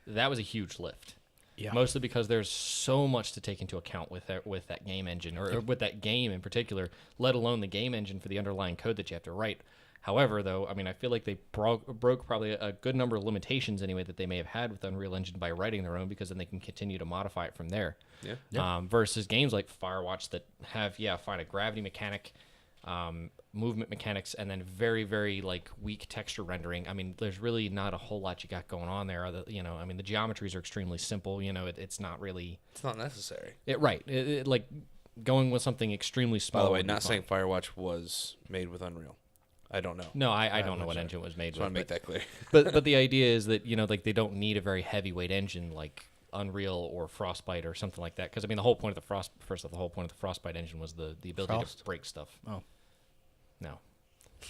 that was a huge lift. Yeah. Mostly because there's so much to take into account with that game engine, or with that game in particular, let alone the game engine for the underlying code that you have to write. However, though, I mean, I feel like they broke probably a good number of limitations anyway that they may have had with Unreal Engine by writing their own, because then they can continue to modify it from there. Yeah. Versus games like Firewatch that have, fine, a gravity mechanic, movement mechanics, and then very, very like weak texture rendering. I mean, there's really not a whole lot you got going on there. I mean, the geometries are extremely simple. It's not really. It's not necessary. Like going with something extremely small. By the way, not saying Firewatch was made with Unreal. I don't know. No, I don't know what engine it was made with. I want to make that clear. but the idea is that, like they don't need a very heavyweight engine like Unreal or Frostbite or something like that. Because I mean, the whole point of the Frostbite engine was the ability to break stuff. Oh. No.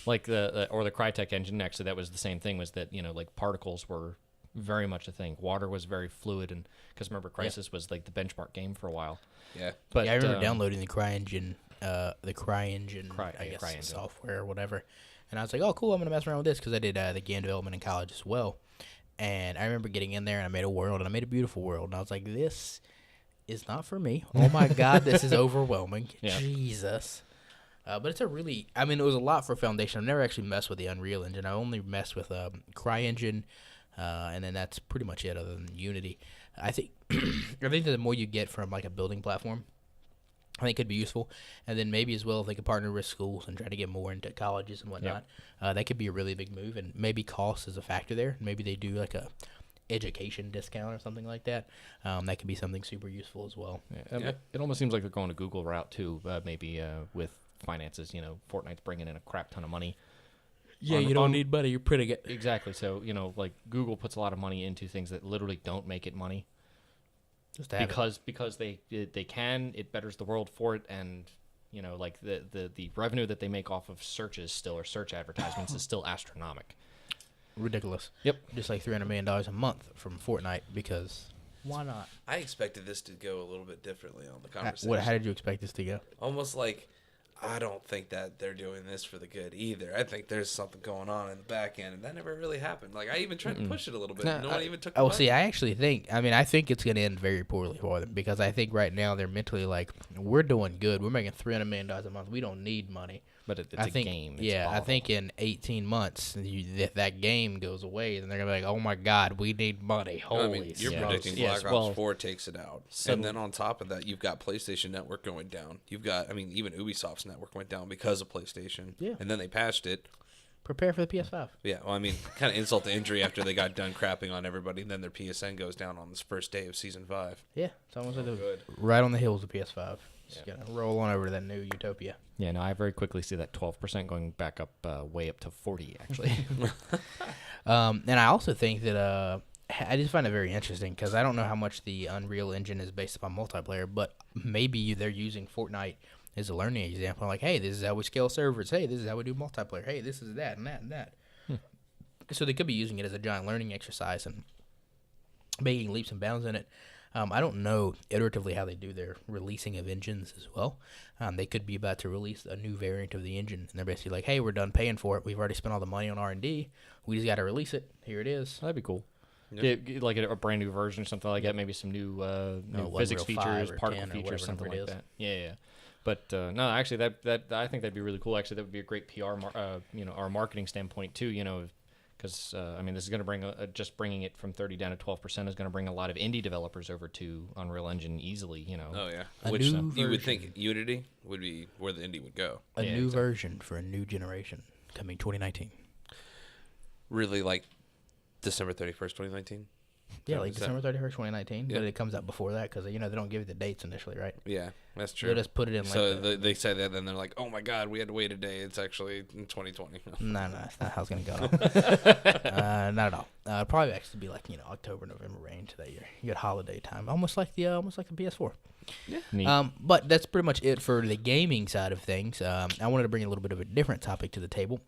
Like the Crytek engine next to that was the same thing, was that, like particles were very much a thing. Water was very fluid, and because remember Crysis was like the benchmark game for a while. Yeah. But I remember downloading the CryEngine, CryEngine software or whatever. And I was like, oh, cool, I'm going to mess around with this, because I did the game development in college as well. And I remember getting in there, and I made a world, and I made a beautiful world. And I was like, this is not for me. Oh, my God, this is overwhelming. Yeah. Jesus. But it's it was a lot for Foundation. I've never actually messed with the Unreal Engine. I only messed with CryEngine, and then that's pretty much it other than Unity. I think that the more you get from like a building platform, I think could be useful. And then maybe as well, if they could partner with schools and try to get more into colleges and whatnot, that could be a really big move. And maybe cost is a factor there. Maybe they do like a education discount or something like that. That could be something super useful as well. Yeah. It almost seems like they're going to Google route too, maybe with finances. Fortnite's bringing in a crap ton of money. Yeah, you don't need money. You're pretty good. Exactly. So, like Google puts a lot of money into things that literally don't make it money. Just to have because they can, it betters the world for it, and like the revenue that they make off of searches still, or search advertisements, is still astronomical. Ridiculous. Yep. Just like $300 million a month from Fortnite, because why not? I expected this to go a little bit differently on the conversation. How did you expect this to go? Almost like, I don't think that they're doing this for the good either. I think there's something going on in the back end, and that never really happened. Like, I even tried to push it a little bit. No one even took the money. See, I actually think, I think it's going to end very poorly for them, because I think right now they're mentally like, we're doing good. We're making $300 million a month. We don't need money. But it's a game. It's I think in 18 months, if that game goes away, then they're going to be like, oh, my God, we need money. Holy you're predicting Black Ops 4 takes it out. And then on top of that, you've got PlayStation Network going down. You've got, even Ubisoft's network went down because of PlayStation. Yeah. And then they patched it. Prepare for the PS5. Yeah, well, kind of insult to injury after they got done crapping on everybody, and then their PSN goes down on this first day of Season 5. Yeah, it's almost like good. Right on the heels of PS5. Just going to roll on over to that new utopia. Yeah, no, I very quickly see that 12% going back up, way up to 40, actually. And I also think that I just find it very interesting, because I don't know how much the Unreal Engine is based upon multiplayer, but maybe they're using Fortnite as a learning example. Like, hey, this is how we scale servers. Hey, this is how we do multiplayer. Hey, this is that and that and that. So they could be using it as a giant learning exercise and making leaps and bounds in it. I don't know iteratively how they do their releasing of engines as well. They could be about to release a new variant of the engine, and they're basically like, hey, we're done paying for it. We've already spent all the money on R&D. We just got to release it. Here it is. That'd be cool. Yep. Yeah, like a brand new version or something like that. Maybe some new physics features, particle features, something like that. Yeah. But no, actually, that I think that'd be really cool. Actually, that would be a great PR, our marketing standpoint too. Because I mean, this is going to bring just bringing it from 30 down to 12% is going to bring a lot of indie developers over to Unreal Engine easily. Oh yeah. A Which new you would version. think Unity would be where the indie would go. A Yeah, new exactly. version for a new generation coming 2019. Really, like December 31st, 2019. Yeah, So like is that- December 31st, 2019. Yeah. But it comes out before that because, they don't give you the dates initially, right? Yeah, that's true. They'll just put it in So like they say that, then they're like, "Oh my God, we had to wait a day. It's actually in 2020." No, that's not how it's going to go. Not at all. It'll probably actually be like, October, November range that year. You got holiday time. Almost like the PS4. Neat. But that's pretty much it for the gaming side of things. I wanted to bring a little bit of a different topic to the table,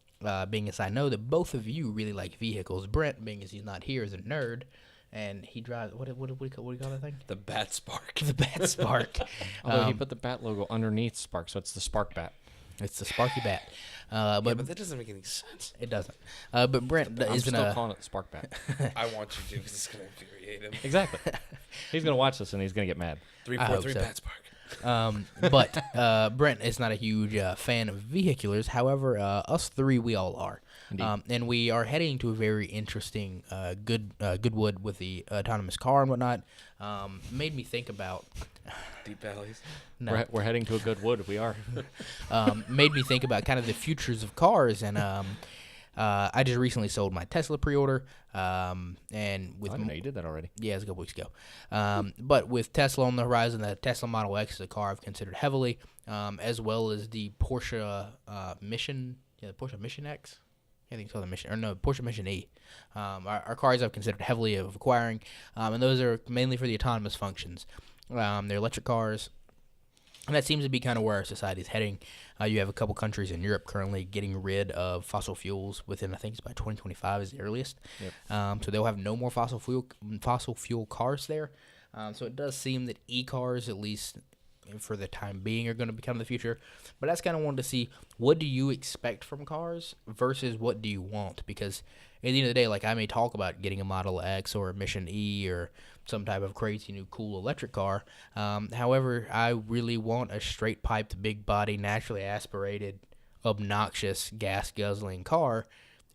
being as I know that both of you really like vehicles. Brent, being as he's not here, is a nerd, and he drives what do you call that thing? The Bat Spark. The Bat Spark. Although he put the bat logo underneath Spark, so it's the Spark Bat. It's the Sparky Bat. But But that doesn't make any sense. it doesn't. But Brent I'm isn't still a. calling it the Spark Bat. I want you to because it's gonna infuriate him. Exactly. He's gonna watch this and he's gonna get mad. I hope 343 so. Bat Spark. But Brent is not a huge fan of vehiculars. However, us three, we all are. Indeed. And we are heading to a very interesting Goodwood with the autonomous car and whatnot. Made me think about... Deep Valleys. No, We're heading to a good wood. We are. made me think about kind of the futures of cars. And I just recently sold my Tesla pre-order. And with I didn't know you did that already. Yeah, it was a couple weeks ago. But with Tesla on the horizon, the Tesla Model X is a car I've considered heavily, as well as the Porsche Mission. Yeah, the Porsche Mission X. I think it's called the Mission, or no, Porsche Mission E. Are cars I've considered heavily of acquiring, and those are mainly for the autonomous functions. They're electric cars. And that seems to be kind of where our society is heading. You have a couple countries in Europe currently getting rid of fossil fuels within, I think it's by 2025 is the earliest. Yep. So they'll have no more fossil fuel cars there. So it does seem that e-cars, at least for the time being, are going to become the future. But I just kind of wanted to see, what do you expect from cars versus what do you want? Because at the end of the day, like, I may talk about getting a Model X or a Mission E or some type of crazy new cool electric car. However, I really want a straight piped, big body, naturally aspirated, obnoxious, gas guzzling car,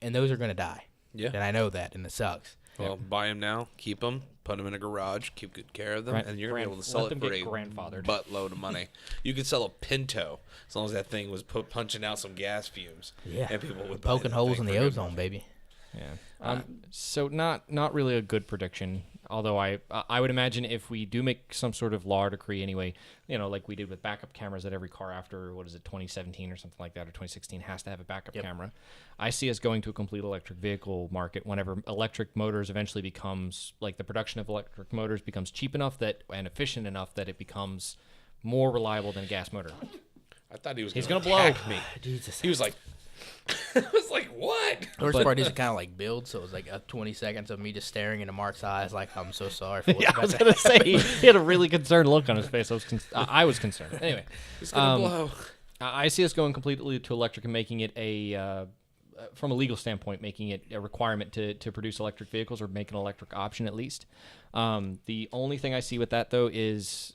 and those are going to die. Yeah. And I know that, and it sucks. Well, buy them now, keep them, put them in a garage, keep good care of them, Right. and you're going to be able to sell Let it them for a get grandfathered. buttload of money. You could sell a Pinto as long as that thing was punching out some gas fumes. Yeah. And people would buy Poking that holes thing in the for good ozone, money. baby. Yeah. So not really a good prediction. Although I would imagine if we do make some sort of law decree anyway, like we did with backup cameras, that every car after 2017 or something like that, or 2016 has to have a backup camera. I see us going to a complete electric vehicle market whenever electric motors eventually becomes, like, the production of electric motors becomes cheap enough and efficient enough that it becomes more reliable than a gas motor. I thought he was He's going to gonna blow. hack me. Jesus. He was like, I was like, what? The worst But- part is it kind of like builds, so it was like 20 seconds of me just staring into Mark's eyes like, I'm so sorry for what Yeah, you're I was about gonna to say he had a really concerned look on his face. I was concerned. Anyway, He's going to blow. I see us going completely to electric and making it from a legal standpoint, making it a requirement to produce electric vehicles, or make an electric option at least. The only thing I see with that, though, is,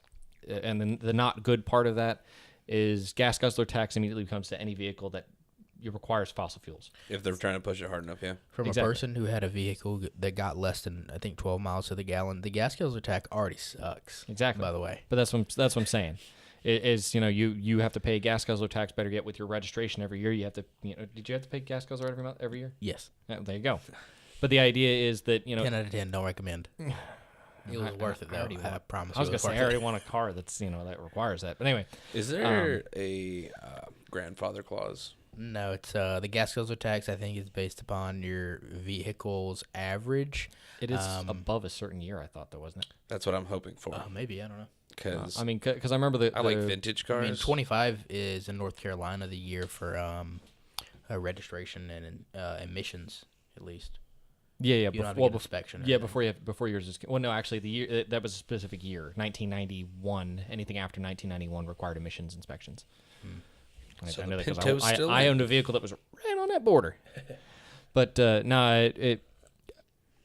and the not good part of that, is gas guzzler tax immediately comes to any vehicle that requires fossil fuels. If they're trying to push it hard enough, yeah. From Exactly. a person who had a vehicle that got less than, I think, 12 miles to the gallon, the gas guzzler tax already sucks. Exactly. By the way. But that's what I'm saying. You have to pay gas guzzler tax. Better get with your registration every year. You have to, did you have to pay gas guzzler every year? Yes. Yeah, there you go. But the idea is that 10 out of 10, don't recommend. It was worth it, though. I promise I was you. gonna say I already want a car that's that requires that. But anyway, Is there a grandfather clause? No, it's the gas guzzler tax, I think, is based upon your vehicle's average. it is above a certain year. I thought, though, wasn't it? That's what I'm hoping for. Maybe, I don't know. Because Because I remember I like vintage I cars. mean, 25 is in North Carolina the year for registration and emissions, at least. Yeah, You don't have to get an inspection. or Yeah, anything. before yours is. Well, no, actually, the year that was a specific year, 1991. Anything after 1991 required emissions inspections. So I the know that 'cause Pinto's still I in. owned a vehicle that was right on that border. But no, it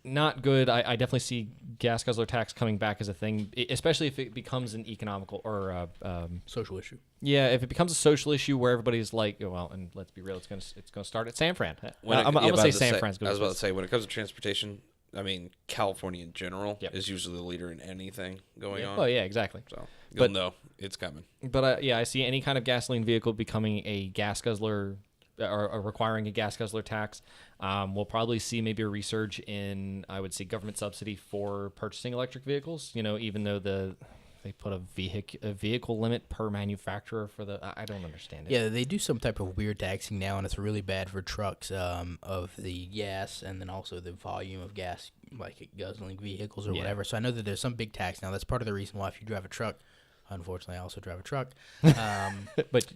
not good. I definitely see gas guzzler tax coming back as a thing, especially if it becomes an economical or Social issue. yeah, if it becomes a social issue where everybody's like, well, and let's be real, it's gonna start at San Fran. I'm gonna say San Fran's good. I was about to say, when it comes to transportation, I mean, California in general Yep. is usually the leader in anything going on. Oh yeah, exactly. So you'll But- know it's coming. But yeah, I see any kind of gasoline vehicle becoming a gas guzzler or requiring a gas guzzler tax. We'll probably see maybe a resurge in, I would say, government subsidy for purchasing electric vehicles. Even though they put a vehicle limit per manufacturer for I don't understand it. Yeah, they do some type of weird taxing now, and it's really bad for trucks of the gas and then also the volume of gas, like guzzling vehicles or whatever. So I know that there's some big tax now. That's part of the reason why if you drive a truck, unfortunately, I also drive a truck. but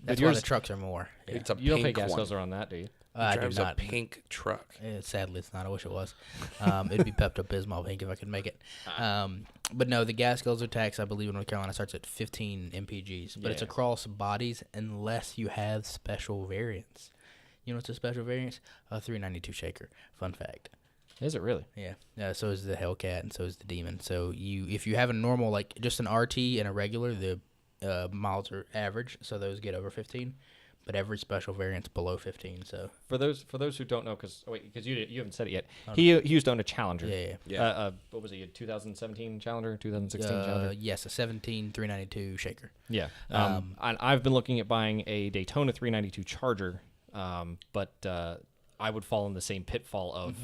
That's why yours, the trucks are more. Yeah. It's a you don't pay pink gas one. guzzler on that, do you? I do Drives not. a pink truck. Sadly, it's not. I wish it was. It'd be Pepto-Bismol pink if I could make it. But no, the gas guzzler tax, I believe, in North Carolina starts at 15 mpgs. But it's Yeah. across bodies unless you have special variants. You know what's a special variant? A 392 shaker. Fun fact. Is it really? Yeah. So is the Hellcat and so is the Demon. So if you have a normal, like just an RT and a regular, the miles are average. So those get over 15. But every special variant's below 15. So For those who don't know, because you haven't said it yet, he used to own a Challenger. yeah. What was it? A 2017 Challenger, 2016 Challenger. Yes, a 17 392 shaker. Yeah. And I've been looking at buying a Daytona 392 Charger, but I would fall in the same pitfall of,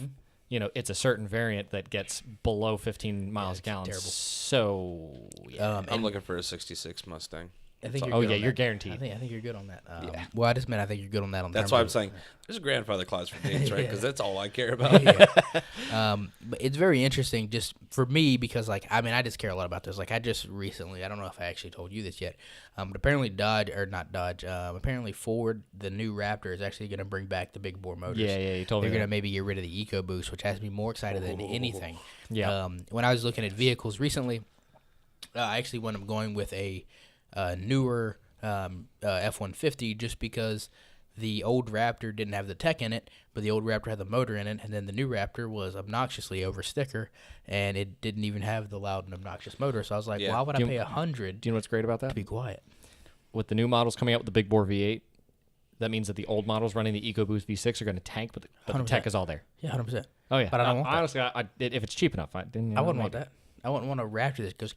it's a certain variant that gets below 15 miles a gallon. terrible. So yeah. I'm looking for a 66 Mustang. I think Oh, good yeah, on you're that. guaranteed. I think you're good on that. Yeah. Well, I just meant I think you're good on that. On That's terms why I'm of- saying there's a grandfather clause for dates, right? Because that's all I care about. But it's very interesting just for me because, like, I mean, I just care a lot about this. Like, I just recently, I don't know if I actually told you this yet, but apparently apparently Ford, the new Raptor, is actually going to bring back the big bore motors. Yeah, you told me They're going that. to maybe get rid of the EcoBoost, which has me more excited than anything. Yeah. When I was looking at vehicles recently, I actually wound up going with a newer F-150 just because the old Raptor didn't have the tech in it, but the old Raptor had the motor in it, and then the new Raptor was obnoxiously over sticker, and it didn't even have the loud and obnoxious motor. So I was like, Yeah. why would I Do you- pay $100 Do you know what's great about to that? be quiet? With the new models coming out with the big bore V8, that means that the old models running the EcoBoost V6 are going to tank, but the tech 100%. is all there. Yeah, 100%. Oh yeah. But I don't want that. honestly, if it's cheap enough, I wouldn't want that. I wouldn't want a Raptor that goes.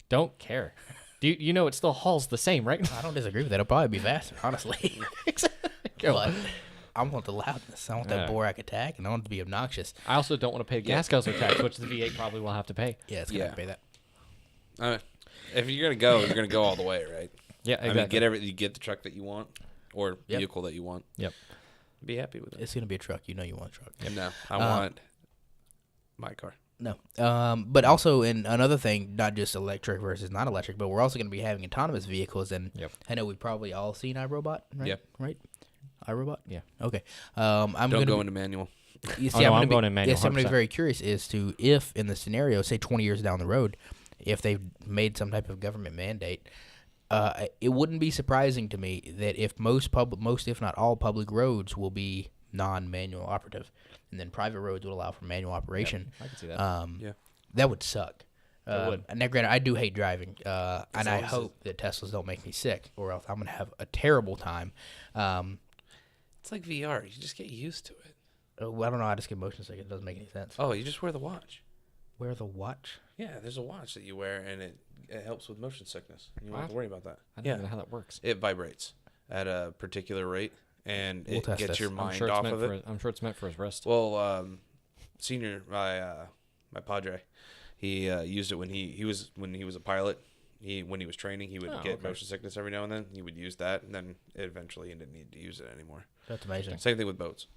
Don't care. Do you know it still hauls the same, right? I don't disagree with that. It'll probably be faster, honestly. But I want the loudness. I want that Borac attack, and I want it to be obnoxious. I also don't want to pay gas guzzler tax, which the V8 probably will have to pay. Yeah, it's gonna pay that. If you're gonna go, you're gonna go all the way, right? Yeah, exactly. I mean, you get the truck that you want or Yep. vehicle that you want. Yep. Be happy with it. It's gonna be a truck. You know you want a truck. No, I want my car. No. But also, in another thing, not just electric versus not electric, but we're also going to be having autonomous vehicles. And Yep. I know we've probably all seen iRobot, right? Yep. Right? iRobot? Yeah. Okay. Don't gonna go be- into manual. You Oh, no, I'm going in manual, Yes, I'm going to 100%. be very curious as to if, in the scenario, say 20 years down the road, if they've made some type of government mandate, it wouldn't be surprising to me that if most, if not all, public roads will be non-manual operative, and then private roads would allow for manual operation. I can see that. Yeah. That would suck. It would. Now, granted, I do hate driving, and I long as hope that Teslas don't make me sick, or else I'm going to have a terrible time. It's like VR. You just get used to it. I don't know. I just get motion sick. It doesn't make any sense. Oh, you just wear the watch. Wear the watch? Yeah, there's a watch that you wear, and it helps with motion sickness. You don't have to What? worry about that. I don't even know how that works. It vibrates at a particular rate, and We'll it test gets this. your I'm mind sure it's off meant of for. it. I'm sure it's meant for his wrist. Well, senior, my padre, he used it when he was a pilot. When he was training, he would get okay. motion sickness every now and then. He would use that, and then eventually he didn't need to use it anymore. That's amazing. Same thing with boats.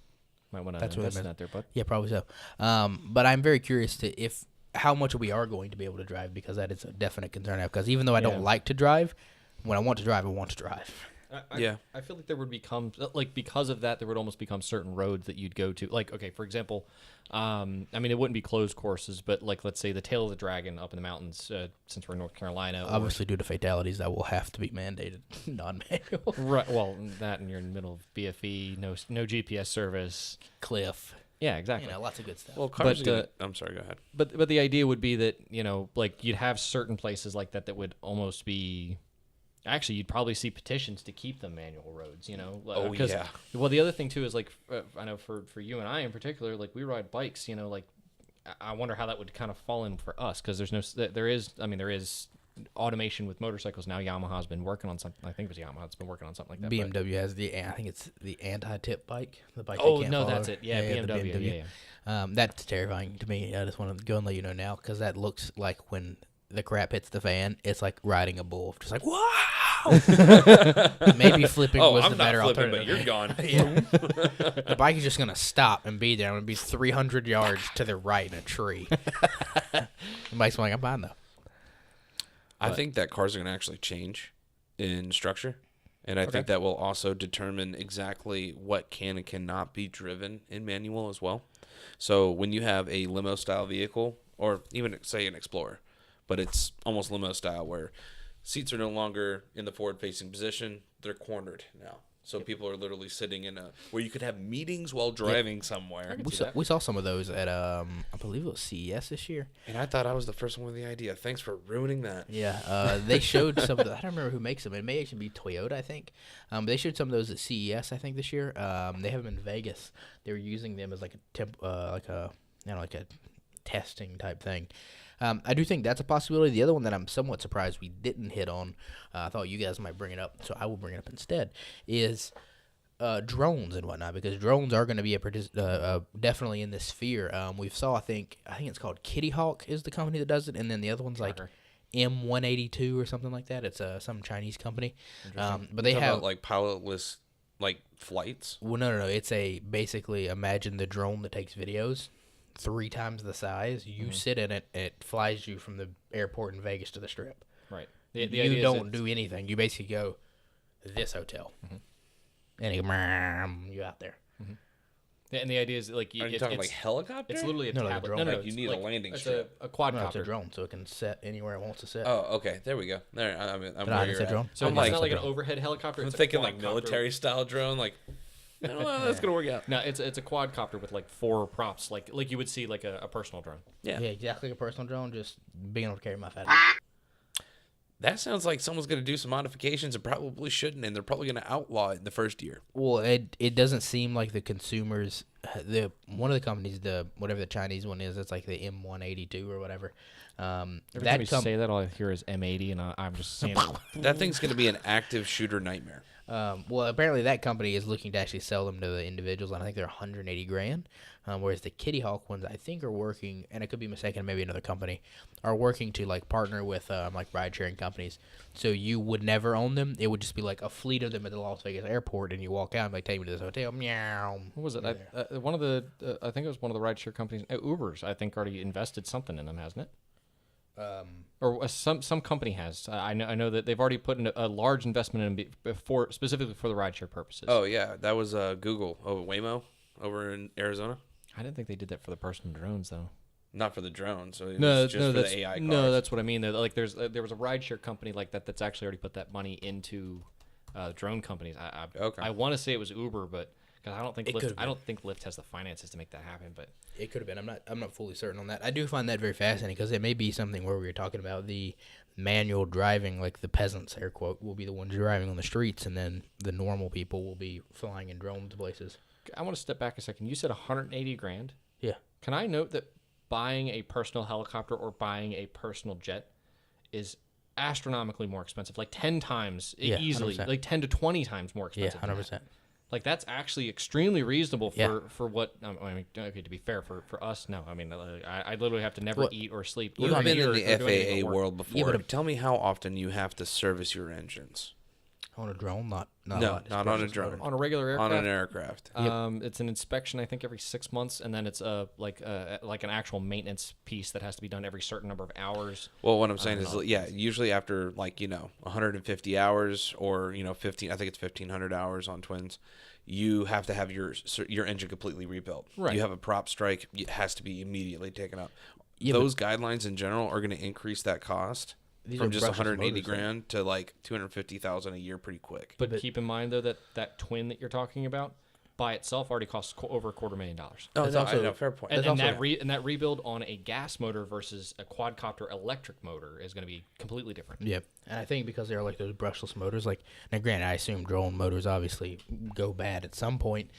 Might want to That's what invest I in meant. that there, bud. Yeah, probably so. But I'm very curious to how much we are going to be able to drive, because that is a definite concern I have. Because even though I Yeah. don't like to drive, when I want to drive, I want to drive. I feel like there would become like because of that there would almost become certain roads that you'd go to. Like okay, for example, I mean it wouldn't be closed courses, but like let's say the Tail of the Dragon up in the mountains, since we're in North Carolina. Obviously, due to fatalities, that will have to be mandated non-manual. Right. Well, that and you're in the middle of BFE, no GPS service, Cliff. Yeah, exactly. Lots of good stuff. Well, cars. I'm sorry. Go ahead. But the idea would be that like you'd have certain places like that would almost be. Actually, you'd probably see petitions to keep them manual roads, Oh, yeah. Well, the other thing, too, is, like, I know for you and I in particular, like, we ride bikes, like, I wonder how that would kind of fall in for us, because there is automation with motorcycles now. Yamaha's been working on something. I think it was Yamaha that's been working on something like that. BMW has I think it's the anti-tip bike. The bike Oh, they can't no, follow. that's it. Yeah, BMW. Yeah. That's terrifying to me. I just want to go and let you know now, because that looks like when the crap hits the fan, it's like riding a bull. Just like, wow! Maybe flipping was the better alternative. But you're gone. The bike is just going to stop and be there. I'm going to be 300 yards to the right in a tree. The bike's like, I'm fine, though. I think that cars are going to actually change in structure. And I think that will also determine exactly what can and cannot be driven in manual as well. So when you have a limo-style vehicle, or even, say, an Explorer, but it's almost limo-style where seats are no longer in the forward-facing position. They're cornered now. So people are literally sitting in where you could have meetings while driving somewhere. We saw some of those at, I believe it was CES this year. And I thought I was the first one with the idea. Thanks for ruining that. Yeah, they showed some of the, I don't remember who makes them. It may actually be Toyota, I think. But they showed some of those at CES, I think, this year. They have them in Vegas. They were using them as like a testing type thing. I do think that's a possibility. The other one that I'm somewhat surprised we didn't hit on, I thought you guys might bring it up, so I will bring it up instead, is drones and whatnot, because drones are going to be definitely in this sphere. We saw, I think it's called Kitty Hawk is the company that does it, and then the other one's like M182 or something like that. It's some Chinese company. But they have like pilotless like flights. Well, no. It's basically imagine the drone that takes videos. 3 times the size. You sit in it, it flies you from the airport in Vegas to the Strip. Right. You don't do anything. You basically go this hotel, and you out there. And the idea is like are you talking like helicopter? It's literally a No, like a tablet. drone. No, you need a landing it's strip. a quadcopter. No, it's a drone, so it can set anywhere it wants to set. Oh, okay. There we go. There, I'm Did where I you're say at. drone? So I'm it's not like an overhead helicopter. I'm It's thinking a like quadcopter. military style drone. Like, I don't know. That's gonna work out. No, it's a quadcopter with like 4 props, like you would see like a personal drone. Yeah. Exactly like a personal drone, just being able to carry my fat. That sounds like someone's gonna do some modifications and probably shouldn't, and they're probably gonna outlaw it in the first year. Well, it doesn't seem like the consumers, one of the companies, whatever the Chinese one is, it's like the M182 or whatever. Every time you say that, all I hear is M80, and I'm just saying. That thing's gonna be an active shooter nightmare. Well, apparently that company is looking to actually sell them to the individuals, and I think they're $180,000. Whereas the Kitty Hawk ones, I think, are working, and I could be mistaken, maybe another company, are working to like partner with like ride sharing companies. So you would never own them; it would just be like a fleet of them at the Las Vegas airport, and you walk out and like take me to this hotel. Meow. What was it? One of the I think it was one of the rideshare companies, Uber's. I think already invested something in them, hasn't it? Or some company has. I know that they've already put in a large investment in specifically for the rideshare purposes. Oh yeah, that was Google Waymo over in Arizona. I didn't think they did that for the personal drones though. Not for the drones. So No, just for that's the AI cars. no, that's what I mean. Like there was a rideshare company like that that's actually already put that money into drone companies. I want to say it was Uber, but because I don't think Lyft has the finances to make that happen. But it could have been. I'm not fully certain on that. I do find that very fascinating because it may be something where we were talking about the manual driving, like the peasants, air quote, will be the ones driving on the streets, and then the normal people will be flying in drones places. I want to step back a second. You said $180,000. Yeah. Can I note that buying a personal helicopter or buying a personal jet is astronomically more expensive, like 10 times easily, 100%. like 10 to 20 times more expensive. Yeah, 100%. Like that's actually extremely reasonable for what. I mean, okay, to be fair, for us, no. I mean, I literally have to never eat or sleep. You've been in the or do anything FAA but work. world before. Tell me how often you have to service your engines. On a drone, not No, not on a drone. On a regular On aircraft. an aircraft. It's an inspection, I think, every 6 months, and then it's like an actual maintenance piece that has to be done every certain number of hours. Well, what I'm saying is, usually after 150 hours or 15, I think it's 1,500 hours on twins, you have to have your engine completely rebuilt. Right. You have a prop strike, it has to be immediately taken out. Yeah, Those guidelines in general are going to increase that cost These from are just brushless 180 motors, grand to like 250,000 a year pretty quick. But keep in mind, though, that twin that you're talking about by itself already costs over $250,000. Oh, That's no, also- I know, fair point. And That's that rebuild on a gas motor versus a quadcopter electric motor is going to be completely different. Yep. And I think because they're like those brushless motors, like, now granted, I assume drone motors obviously go bad at some point,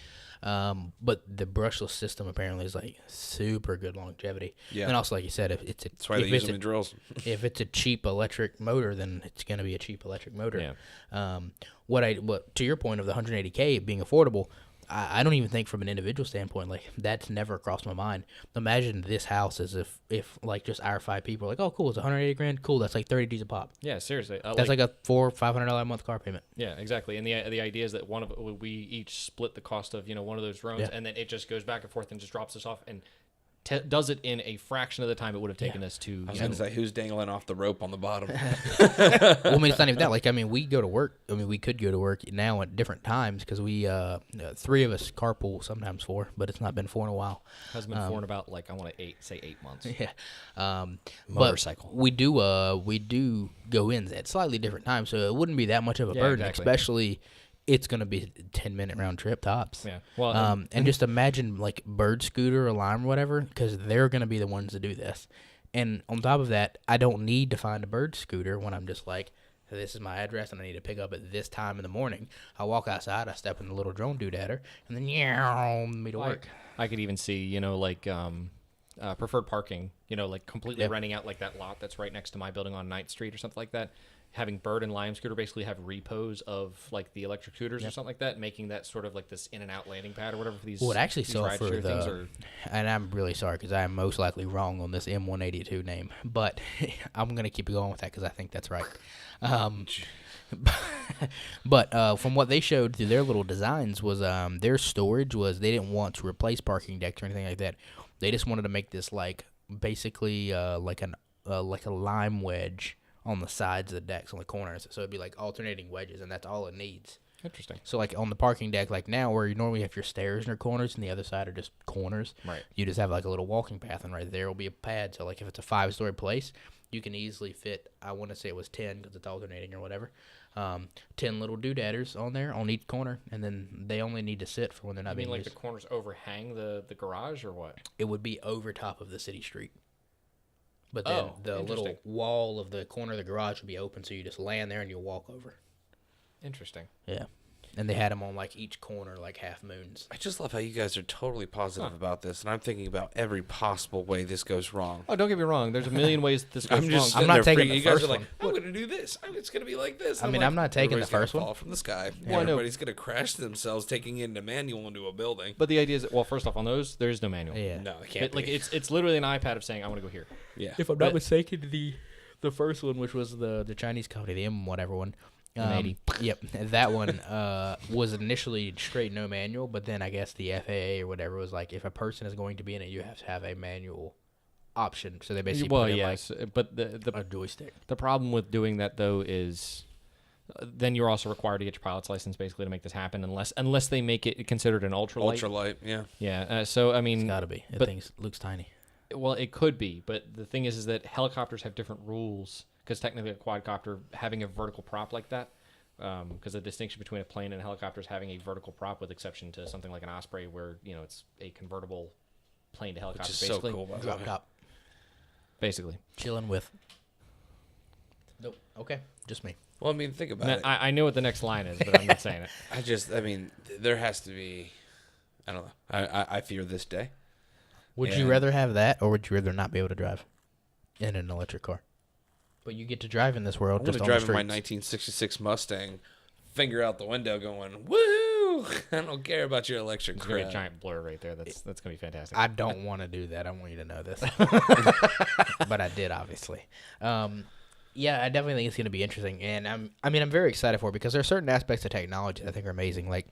but the brushless system apparently is like super good longevity. Yeah. And also, like you said, That's why they use them in drills. if it's a cheap electric motor, then it's going to be a cheap electric motor. Yeah. What to your point of the 180K being affordable, I don't even think from an individual standpoint, like, that's never crossed my mind. Imagine this house as if like just our 5 people are like, oh, cool, it's 180 grand, cool, that's like 30 G's a pop. Yeah, seriously. That's like a $400 or $500 a month car payment. Yeah, exactly. And the idea is that we each split the cost of one of those drones, Yeah. and then it just goes back and forth and just drops us off and does it in a fraction of the time it would have taken us to. I was going to say, who's dangling off the rope on the bottom? Well, I mean, it's not even that. Like, I mean, we go to work. I mean, we could go to work now at different times because we 3 of us carpool, sometimes 4, but it's not been 4 in a while. Hasn't been 4 in about I want to say 8 months. Yeah. Motorcycle. But we do go in at slightly different times, so it wouldn't be that much of a burden, exactly. especially it's going to be a 10-minute round trip tops. Yeah. Well, And just imagine like Bird Scooter or Lime or whatever, because they're going to be the ones to do this. And on top of that, I don't need to find a Bird Scooter when I'm just like, this is my address and I need to pick up at this time in the morning. I walk outside, I step in the little drone doodatter, and then me to work. I could even see preferred parking. Completely Yep. renting out like that lot that's right next to my building on 9th Street or something like that. Having Bird and Lime Scooter basically have repos of like the electric scooters or something like that, making that sort of like this in and out landing pad or whatever for these. Well, it actually these saw rideshare for things the, are- and I'm really sorry because I am most likely wrong on this M182 name, but I'm gonna keep going with that because I think that's right. But from what they showed through their little designs was their storage was they didn't want to replace parking decks or anything like that. They just wanted to make this like basically like a lime wedge on the sides of the decks on the corners, so it'd be like alternating wedges, and that's all it needs. Interesting. So like on the parking deck, like now where you normally have your stairs and your corners, and the other side are just corners. Right. You just have like a little walking path, and right there will be a pad. So like if it's a 5-story place, you can easily fit. I want to say it was 10 because it's alternating or whatever. 10 little doodadders on there on each corner, and then they only need to sit for when they're not I being mean, like used. the corners overhang the garage or what? It would be over top of the city street. But then Oh, the little interesting. wall of the corner of the garage would be open, so you just land there and you'll walk over. Interesting. Yeah. And they had them on like each corner, like half moons. I just love how you guys are totally positive about this, and I'm thinking about every possible way this goes wrong. Oh, don't get me wrong. There's a million ways that this goes I'm just wrong. I'm not sitting there taking freaking- the you guys first are like, one. I'm going to do this. It's going to be like this. I mean, I'm not taking the everybody's gonna first one. fall from the sky. Well, I know. Everybody's going to crash themselves taking in the manual into a building. But the idea is, well, first off, on those, there's no manual. Yeah. No, it can't be. It's literally an iPad of saying, I want to go here. Yeah. If I'm not mistaken, the first one, which was the Chinese company, the M whatever one. Yep, that one was initially straight no manual, but then I guess the FAA or whatever was like, if a person is going to be in it, you have to have a manual option. So they basically Well, put in yes, but like a joystick. the problem with doing that though is then you're also required to get your pilot's license basically to make this happen, unless they make it considered an ultralight. Ultralight, yeah. Yeah. So I mean, It's got to be. That but- thing looks tiny. well, it could be, but the thing is that helicopters have different rules because technically a quadcopter having a vertical prop like that. Because the distinction between a plane and a helicopter is having a vertical prop, with exception to something like an Osprey, where it's a convertible plane to helicopter. Which is basically. so cool, by the Drop way. top. Basically, Chilling with. Nope. Okay. Just me. Well, I mean, think about and it. I know what the next line is, but I'm not saying it. I mean, there has to be, I don't know. I fear this day. Would you And- rather have that, or would you rather not be able to drive in an electric car? But you get to drive in this world I'm just going to on the drive in my streets. 1966 Mustang, finger out the window going, woo! I don't care about your electric It's gonna be a crap. giant blur right there. That's gonna be fantastic. I don't want to do that. I want you to know this. But I did, obviously. Yeah, I definitely think it's going to be interesting, and I'm very excited for it because there are certain aspects of technology that I think are amazing. Like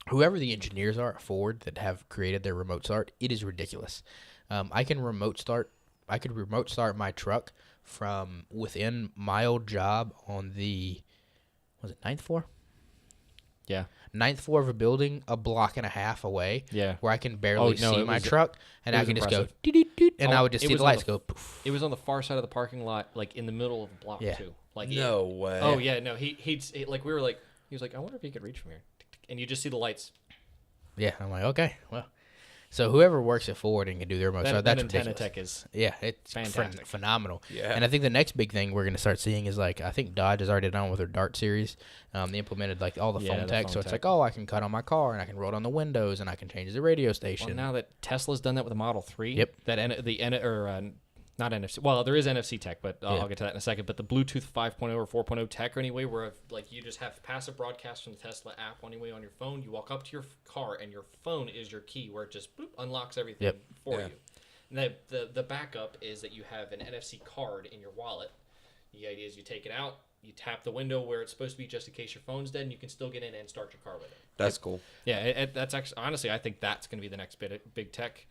whoever the engineers are at Ford that have created their remote start, it is ridiculous. I could remote start my truck from within my old job on the ninth floor? Yeah. Ninth floor of a building, a block and a half away. Yeah. Where I can barely see my truck, and I can just impressive. go doot, and I would just see the lights go poof. It was on the far side of the parking lot, like in the middle of the block too. Like No way. Oh yeah, no. He like we were like he was like I wonder if he could reach from here, and you just see the lights. Yeah, I'm like okay, well. So whoever works at Ford and can do their remote start, that's antenna ridiculous. tech is it's fantastic. Phenomenal. Yeah. And I think the next big thing we're going to start seeing is like I think Dodge has already done with their Dart series. They implemented like all the phone tech, so it's like it's I can cut on my car and I can roll down the windows and I can change the radio station. Well, now that Tesla's done that with the Model 3, Yep. Not NFC. Well, there is NFC tech, but I'll get to that in a second. But the Bluetooth 5.0 or 4.0 tech, or anyway, where like you just have passive broadcast from the Tesla app anyway on your phone. You walk up to your car, and your phone is your key, where it just unlocks everything for you. And the backup is that you have an NFC card in your wallet. The idea is you take it out, you tap the window where it's supposed to be just in case your phone's dead, and you can still get in and start your car with it. That's cool. Yeah, that's actually honestly, I think that's going to be the next big tech.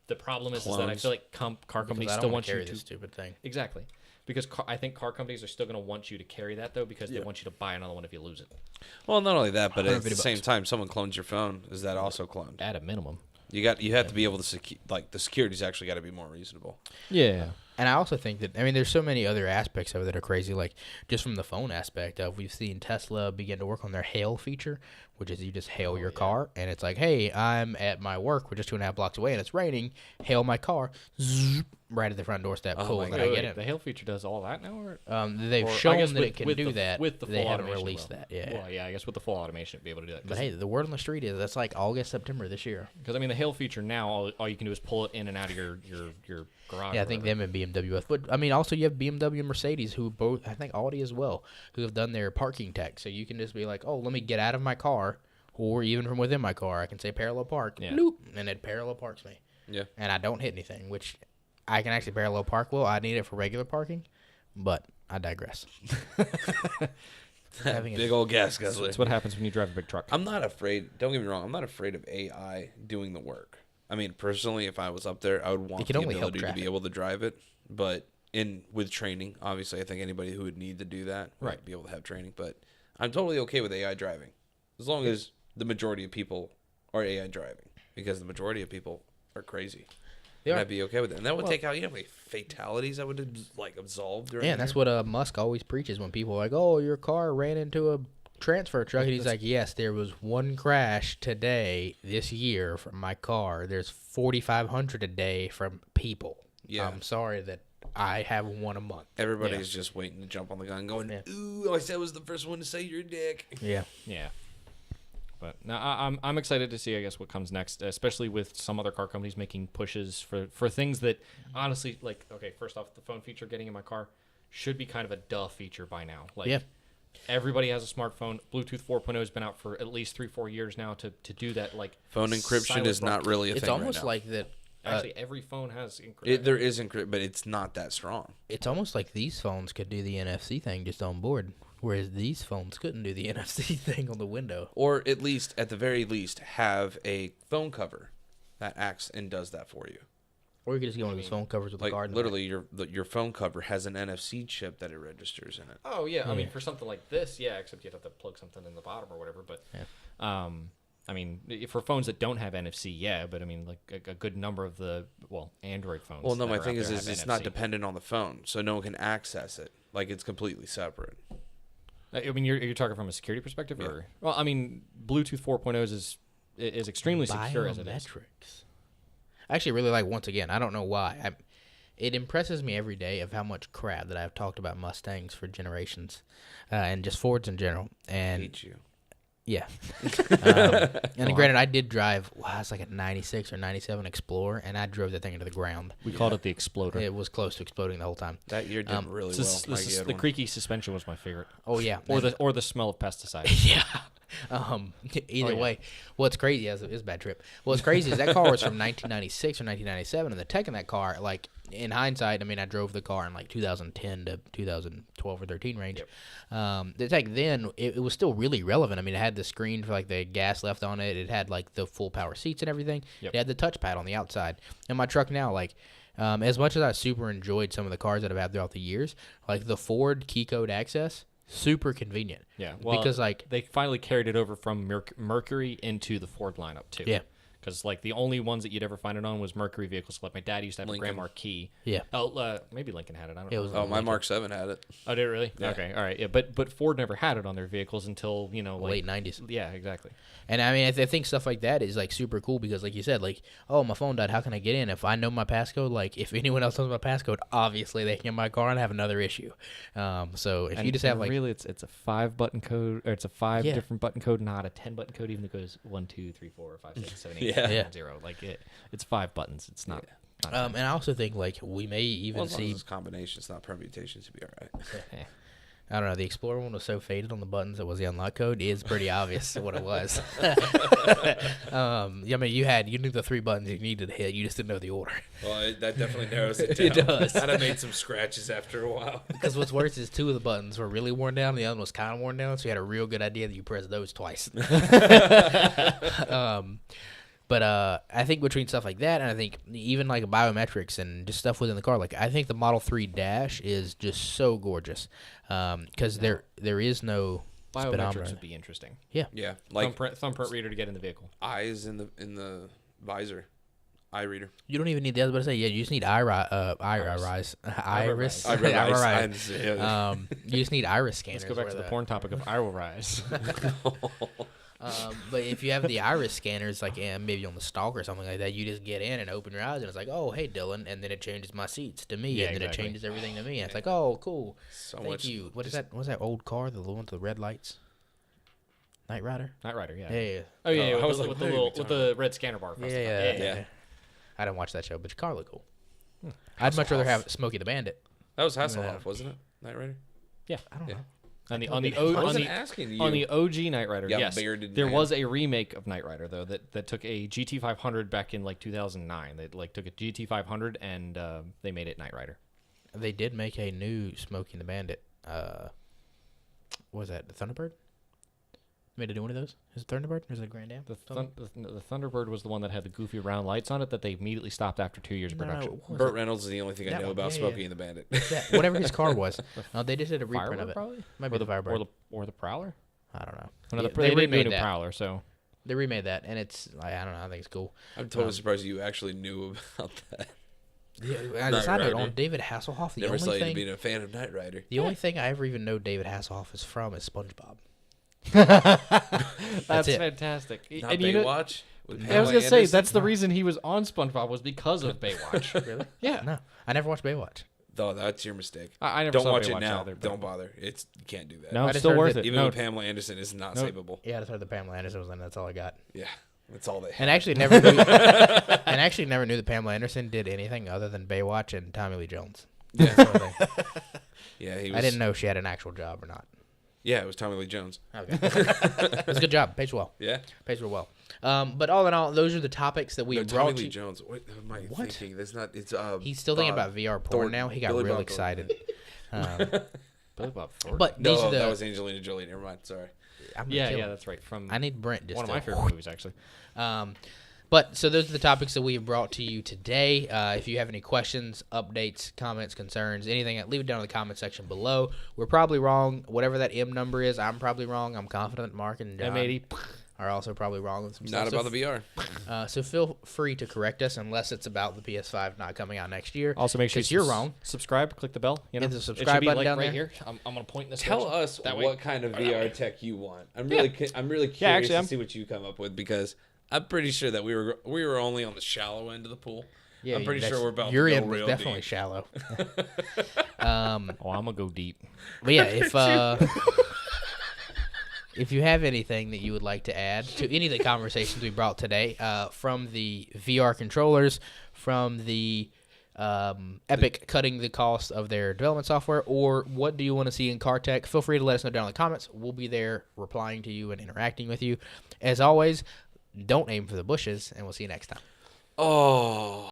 The problem is that I feel like car companies still want you to this stupid thing. Exactly, because I think car companies are still going to want you to carry that though, because they want you to buy another one if you lose it. Well, not only that, but at the same time, someone clones your phone. Is that also cloned? At a minimum, you have to be able to the security's actually got to be more reasonable. Yeah. And I also think that, there's so many other aspects of it that are crazy, like just from the phone aspect of we've seen Tesla begin to work on their hail feature, which is you just hail your car, and it's like, hey, I'm at my work, we're just 2.5 blocks away, and it's raining, hail my car, zoop, right at the front doorstep, cool, and I get it. The hail feature does all that now? Or? They've shown that it can do that, with the full they haven't automation, released that, yeah. Well, yeah, I guess with the full automation, it'd be able to do that. But hey, the word on the street is that's like August, September this year. Because, the hail feature now, all you can do is pull it in and out of your garage. Yeah, I think them and BMW. But, also you have BMW and Mercedes who both, I think Audi as well, who have done their parking tech. So you can just be like, oh, let me get out of my car, or even from within my car, I can say parallel park, bloop, and it parallel parks me. Yeah. And I don't hit anything, which I can actually parallel park well. I need it for regular parking, but I digress. Big old gas guzzler. That's what happens when you drive a big truck. I'm not afraid. Don't get me wrong. I'm not afraid of AI doing the work. Personally, if I was up there, I would want the ability to be able to drive it. But with training, obviously, I think anybody who would need to do that would be able to have training. But I'm totally okay with AI driving, as long as the majority of people are AI driving, because the majority of people are crazy. I'd be okay with it, and that would take out how many fatalities that would absolve. Yeah, and that's what Musk always preaches when people are like, "Oh, your car ran into a transfer truck," and he's like, "Yes, there was one crash today this year from my car. There's 4,500 a day from people. Yeah, I'm sorry that I have one a month." Everybody's just waiting to jump on the gun, going, "Ooh, I said I was the first one to say you're a dick." Yeah. But now I'm excited to see, I guess, what comes next, especially with some other car companies making pushes for things that, honestly, first off, the phone feature getting in my car should be kind of a duh feature by now. Everybody has a smartphone. Bluetooth 4.0 has been out for at least 3-4 years now to do that. Phone encryption is not really a thing right now. It's almost like that. Actually, every phone has encryption. There is encryption, but it's not that strong. It's almost like these phones could do the NFC thing just on board, whereas these phones couldn't do the NFC thing on the window. Or at the very least, have a phone cover that acts and does that for you. Or you could just get one of those phone covers with a card. Literally, your phone cover has an NFC chip that it registers in it. Oh yeah, for something like this, yeah. Except you'd have to plug something in the bottom or whatever. But for phones that don't have NFC, yeah. But a good number of the Android phones. Well, no, my thing is it's NFC. Not dependent on the phone, so no one can access it. It's completely separate. You're talking from a security perspective, or Bluetooth 4.0 is extremely secure as it is. I actually really like, once again, I don't know why. It impresses me every day of how much crap that I've talked about Mustangs for generations, and just Fords in general. And I hate you. Yeah. And granted, I did drive, it's like a 96 or 97 Explorer, and I drove that thing into the ground. We called it the Exploder. It was close to exploding the whole time. That year did really well. The creaky suspension was my favorite. Oh, yeah. Or the smell of pesticide. Yeah. Either way, what's crazy is a bad trip. What's crazy is that car was from 1996 or 1997, and the tech in that car, like in hindsight, I mean, I drove the car in like 2010 to 2012 or 13 range. The tech then it was still really relevant. I mean, it had the screen for like the gas left on it. It had like the full power seats and everything. It had the touchpad on the outside. And my truck now, like. As much as I super enjoyed some of the cars that I've had throughout the years, like the Ford key code access, super convenient. Yeah, well, because like they finally carried it over from Mercury into the Ford lineup too. Yeah. Because like the only ones that you'd ever find it on was Mercury vehicles. Like my dad used to have Lincoln. a Grand Marquis. Yeah. Oh, maybe Lincoln had it. I don't know. It was Oh, my Mark 7 had it. Oh, did it really? Yeah. Okay, all right. Yeah, but Ford never had it on their vehicles until like, late 90s. Yeah, exactly. And I mean, I think stuff like that is like super cool because, like you said, like, oh, my phone died. How can I get in? If I know my passcode, like, if anyone else knows my passcode, obviously they can get in my car and have another issue. So if you just have like, really, it's a 5-button code, or it's a 5 Yeah. different button code, not a 10-button code. Even if it goes 1, 2, 3, 4, 5, 6, 7, 8, Yeah. 9, 0. Like it's 5 buttons. It's not. not and I also think like we may even Well, as long as see. it's combinations, not permutations, you'll be all right. I don't know. The Explorer one was so faded on the buttons. It was the unlock code. It's pretty obvious what it was. I mean, you knew the 3 buttons you needed to hit. You just didn't know the order. Well, that definitely narrows it down. It does. I'd have made some scratches after a while. Because what's worse is 2 of the buttons were really worn down. The other one was kind of worn down. So you had a real good idea that you pressed those twice. But I think between stuff like that, and I think even like biometrics and just stuff within the car, like I think the Model 3 Dash is just so gorgeous because there is no Biometrics speedometer. would be interesting. Yeah, like Thumbprint reader to get in the vehicle. eyes in the visor, eye reader. You don't even need the other. But I say, yeah, you just need iris. You just need iris scanners. Let's go back to the porn topic of I will rise. But if you have the iris scanners, like maybe on the stalk or something like that, you just get in and open your eyes, and it's like, oh, hey, Dylan, and then it changes my seats to me, Yeah, and then exactly. it changes everything to me. And it's like, oh, cool. Thank much you. What is that? What's that old car? The one with the red lights? Knight Rider. Knight Rider, yeah. Yeah. Oh yeah, Oh, I was with, like, the what are little you with talking the red scanner bar. across the front. Yeah. I didn't watch that show, but your car looked cool. I'd much rather have Smokey the Bandit. That was Hasselhoff, wasn't it? Knight Rider. Yeah. I don't know. On the I wasn't asking you. on the OG Knight Rider, Yeah, yes. bearded There man. was a remake of Knight Rider though that took a GT500 back in like 2009. They like took a GT500 and they made it Knight Rider. They did make a new Smokey the Bandit. What was that? The Thunderbird? Made a new one of those? Is it Thunderbird or is it Grand Am? The Thunderbird was the one that had the goofy round lights on it that they immediately stopped after 2 years of production. what was Burt it? Reynolds is the only thing I That know one, about yeah, Smokey yeah. and the Bandit. Yeah, whatever his car was. No, they just did a reprint Firebird, of it. probably? Might be the Firebird. Or the Prowler? I don't know. No, Yeah, they did do a remade new that. Prowler, so They remade that, and it's I don't know. I think it's cool. I'm totally surprised you actually knew about that. Yeah, I Knight decided Rider. on David Hasselhoff. The Never saw only you thing, being a fan of Knight Rider. the only thing I ever even know David Hasselhoff is from is SpongeBob. that's it. fantastic. Not And you know, Baywatch? With I was Pamela gonna say Anderson? that's the reason he was on SpongeBob was because of Baywatch. Really? Yeah, No, I never watched Baywatch. Oh, that's your mistake. I never Don't saw watch Baywatch it now. either, but- Don't bother. You can't do that. No, I it's just still heard worth that it. Even No, with Pamela Anderson, it's not No. savable. Yeah, I just heard the Pamela Anderson was in. That's all I got. Yeah, that's all they have. And actually never knew. And actually never knew that Pamela Anderson did anything other than Baywatch and Tommy Lee Jones. Yeah, That's the only thing. yeah, he was. I didn't know she had an actual job or not. Yeah, it was Tommy Lee Jones. Okay. It was a good job. Pays well. Yeah, Pays real well. But all in all, those are the topics that we no, have Tommy brought Lee to. Jones. What am I What? thinking? That's not. It's He's still thinking about VR porn Thornton. now. He got Billy real Bob excited. Billy Bob Thornton. But No, these are the. that was Angelina Jolie. Never mind. Sorry. I'm gonna yeah, kill yeah, him. that's right. From I need Brent just one of to- my favorite movies, actually. But so those are the topics that we have brought to you today. If you have any questions, updates, comments, concerns, anything, leave it down in the comment section below. We're probably wrong. Whatever that M number is, I'm probably wrong. I'm confident Mark and John M80. are also probably wrong with some Not stuff. about the VR. So feel free to correct us unless it's about the PS5 not coming out next year. Also, make sure 'Cause you're wrong. Subscribe. Click the bell. You know, Hit the It subscribe should be, button like, down right there. here. I'm gonna point in this. Tell direction. us That what way. kind of Or that VR way. tech you want. I'm Yeah. really curious actually, to see what you come up with because I'm pretty sure that we were only on the shallow end of the pool. Yeah, I'm pretty that's- sure we're about your to go end was real definitely deep. shallow. Oh, I'm gonna go deep. But yeah, if you have anything that you would like to add to any of the conversations we brought today, from the VR controllers, from the Epic cutting the cost of their development software, or what do you want to see in car tech? Feel free to let us know down in the comments. We'll be there replying to you and interacting with you. As always, don't aim for the bushes, and we'll see you next time. Oh.